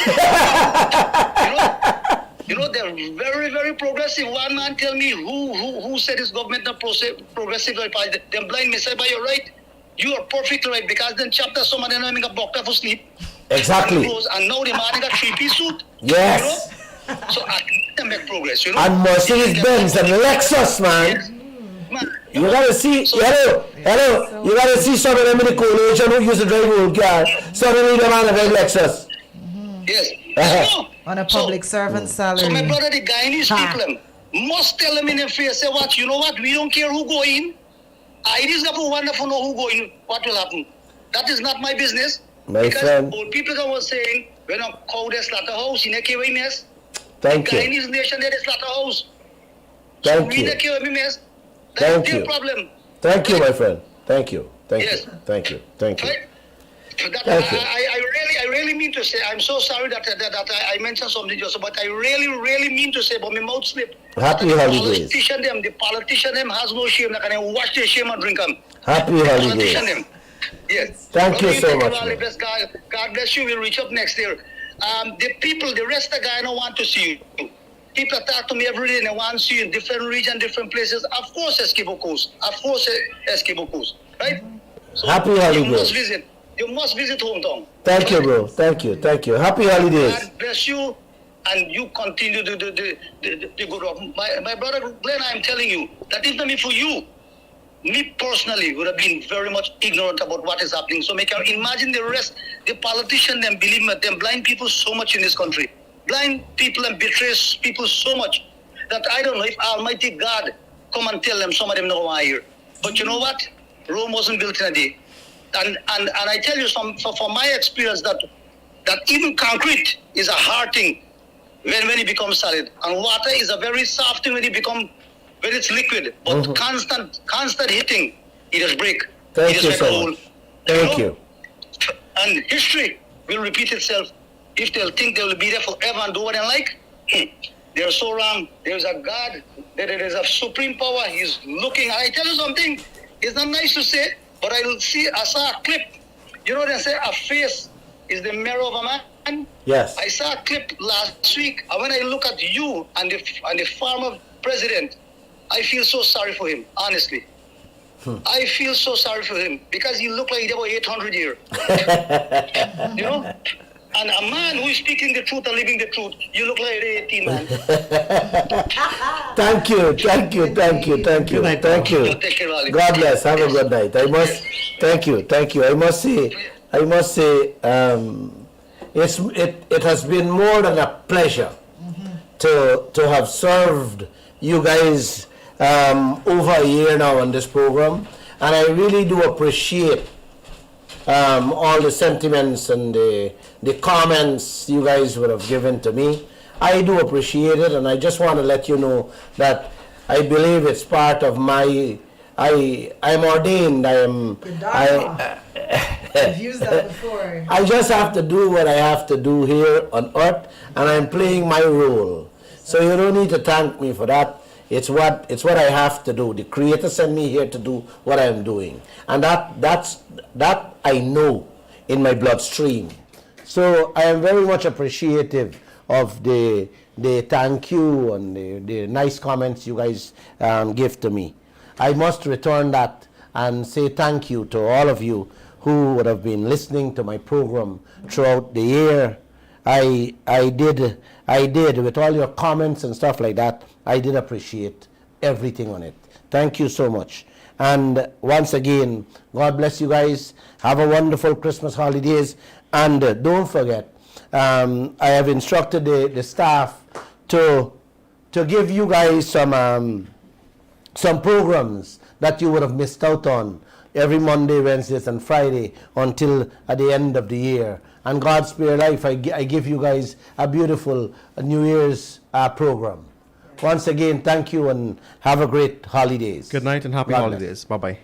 You know, they're very, very progressive. One man tell me who said his government not progressive. Them blind me say, but you're right. You are perfectly right, because then chapter some of them having a buck for sleep. Exactly. And now the man got 3-piece suit. Yes. You know? So I think they make progress, you know. And Mercedes Benz and Lexus, man. Yes. Man, You gotta see, hello. You gotta see some of them in the coalition who used to drive old car. Suddenly the man drive Lexus. yes. Uh-huh. On a public servant salary. So my brother, the Guyanese people, must tell them in their face, say what, you know what, we don't care who go in. It is wonderful know who go in, what will happen. That is not my business. My because friend. old people that were saying, when I call the slaughterhouse in a KWMS, Thank you. Guyanese nation, there is slaughterhouse. Thank We you. the KWMS, Thank that's you. their problem. Thank you, my friend. Thank you. Thank Yes. you. Thank you. Thank you. Right? That, Thank you. I really mean to say, I'm so sorry that I mentioned something just, but I really mean to say, but my mouth slipped. Happy holidays. The politician them has no shame. They can wash their shame and drink them. Happy Politician holidays. them. Yes. Thank you Okay, so much, God man. bless God bless you. We'll reach up next year. The people, the rest of the guy don't want to see you. People talk to me every day and they want to see you in different regions, different places. Of course, Esquibo Coast. Of course, Esquibo Coast. Right? So Happy you must holidays. visit. You must visit hometown. Thank you, bro. Thank you. Thank you. Happy holidays. God bless you, and you continue the good work. My brother Glenn, I'm telling you that if not for you, me personally would have been very much ignorant about what is happening. So make you imagine the rest, the politicians, them believe me, them blind people so much in this country. Blind people and betray people so much that I don't know if Almighty God come and tell them some of them no want to hear. But you know what? Rome wasn't built in a day. And I tell you from my experience that even concrete is a hard thing when it becomes solid, and water is a very soft thing when it's liquid. But constant hitting, it just break. Thank it you just so make a hole. much. Thank know? you. And history will repeat itself. If they'll think they will be there forever and do what they like, they They're so wrong. There's a God, there is a supreme power. He's looking. I tell you something, it's not nice to say, but I saw a clip. You know, they say a face is the mirror of a man. Yes. I saw a clip last week, and when I look at you and the former president, I feel so sorry for him, honestly. I feel so sorry for him because he looked like he was 800 years. You know? And a man who is speaking the truth and living the truth, you look like 18, man. Thank you. Take care, Ali. God bless. Have a good night. Thank you. I must say, it has been more than a pleasure to have served you guys over a year now on this program, and I really do appreciate all the sentiments and the comments you guys would have given to me. I do appreciate it, and I just want to let you know that I believe it's part of my. I'm ordained. I've used that before. I just have to do what I have to do here on earth, and I'm playing my role. So you don't need to thank me for that. It's what I have to do. The Creator sent me here to do what I'm doing, and that I know in my bloodstream. So I am very much appreciative of the thank you and the nice comments you guys give to me. I must return that and say thank you to all of you who would have been listening to my program throughout the year. I did with all your comments and stuff like that. I did appreciate everything on it. Thank you so much. And once again, God bless you guys. Have a wonderful Christmas holidays. And don't forget, I have instructed the staff to give you guys some programs that you would have missed out on every Monday, Wednesdays, and Friday until at the end of the year. And God spare life, I give you guys a beautiful New Year's program. Once again, thank you and have a great holidays. Good night and happy holidays. Bye-bye.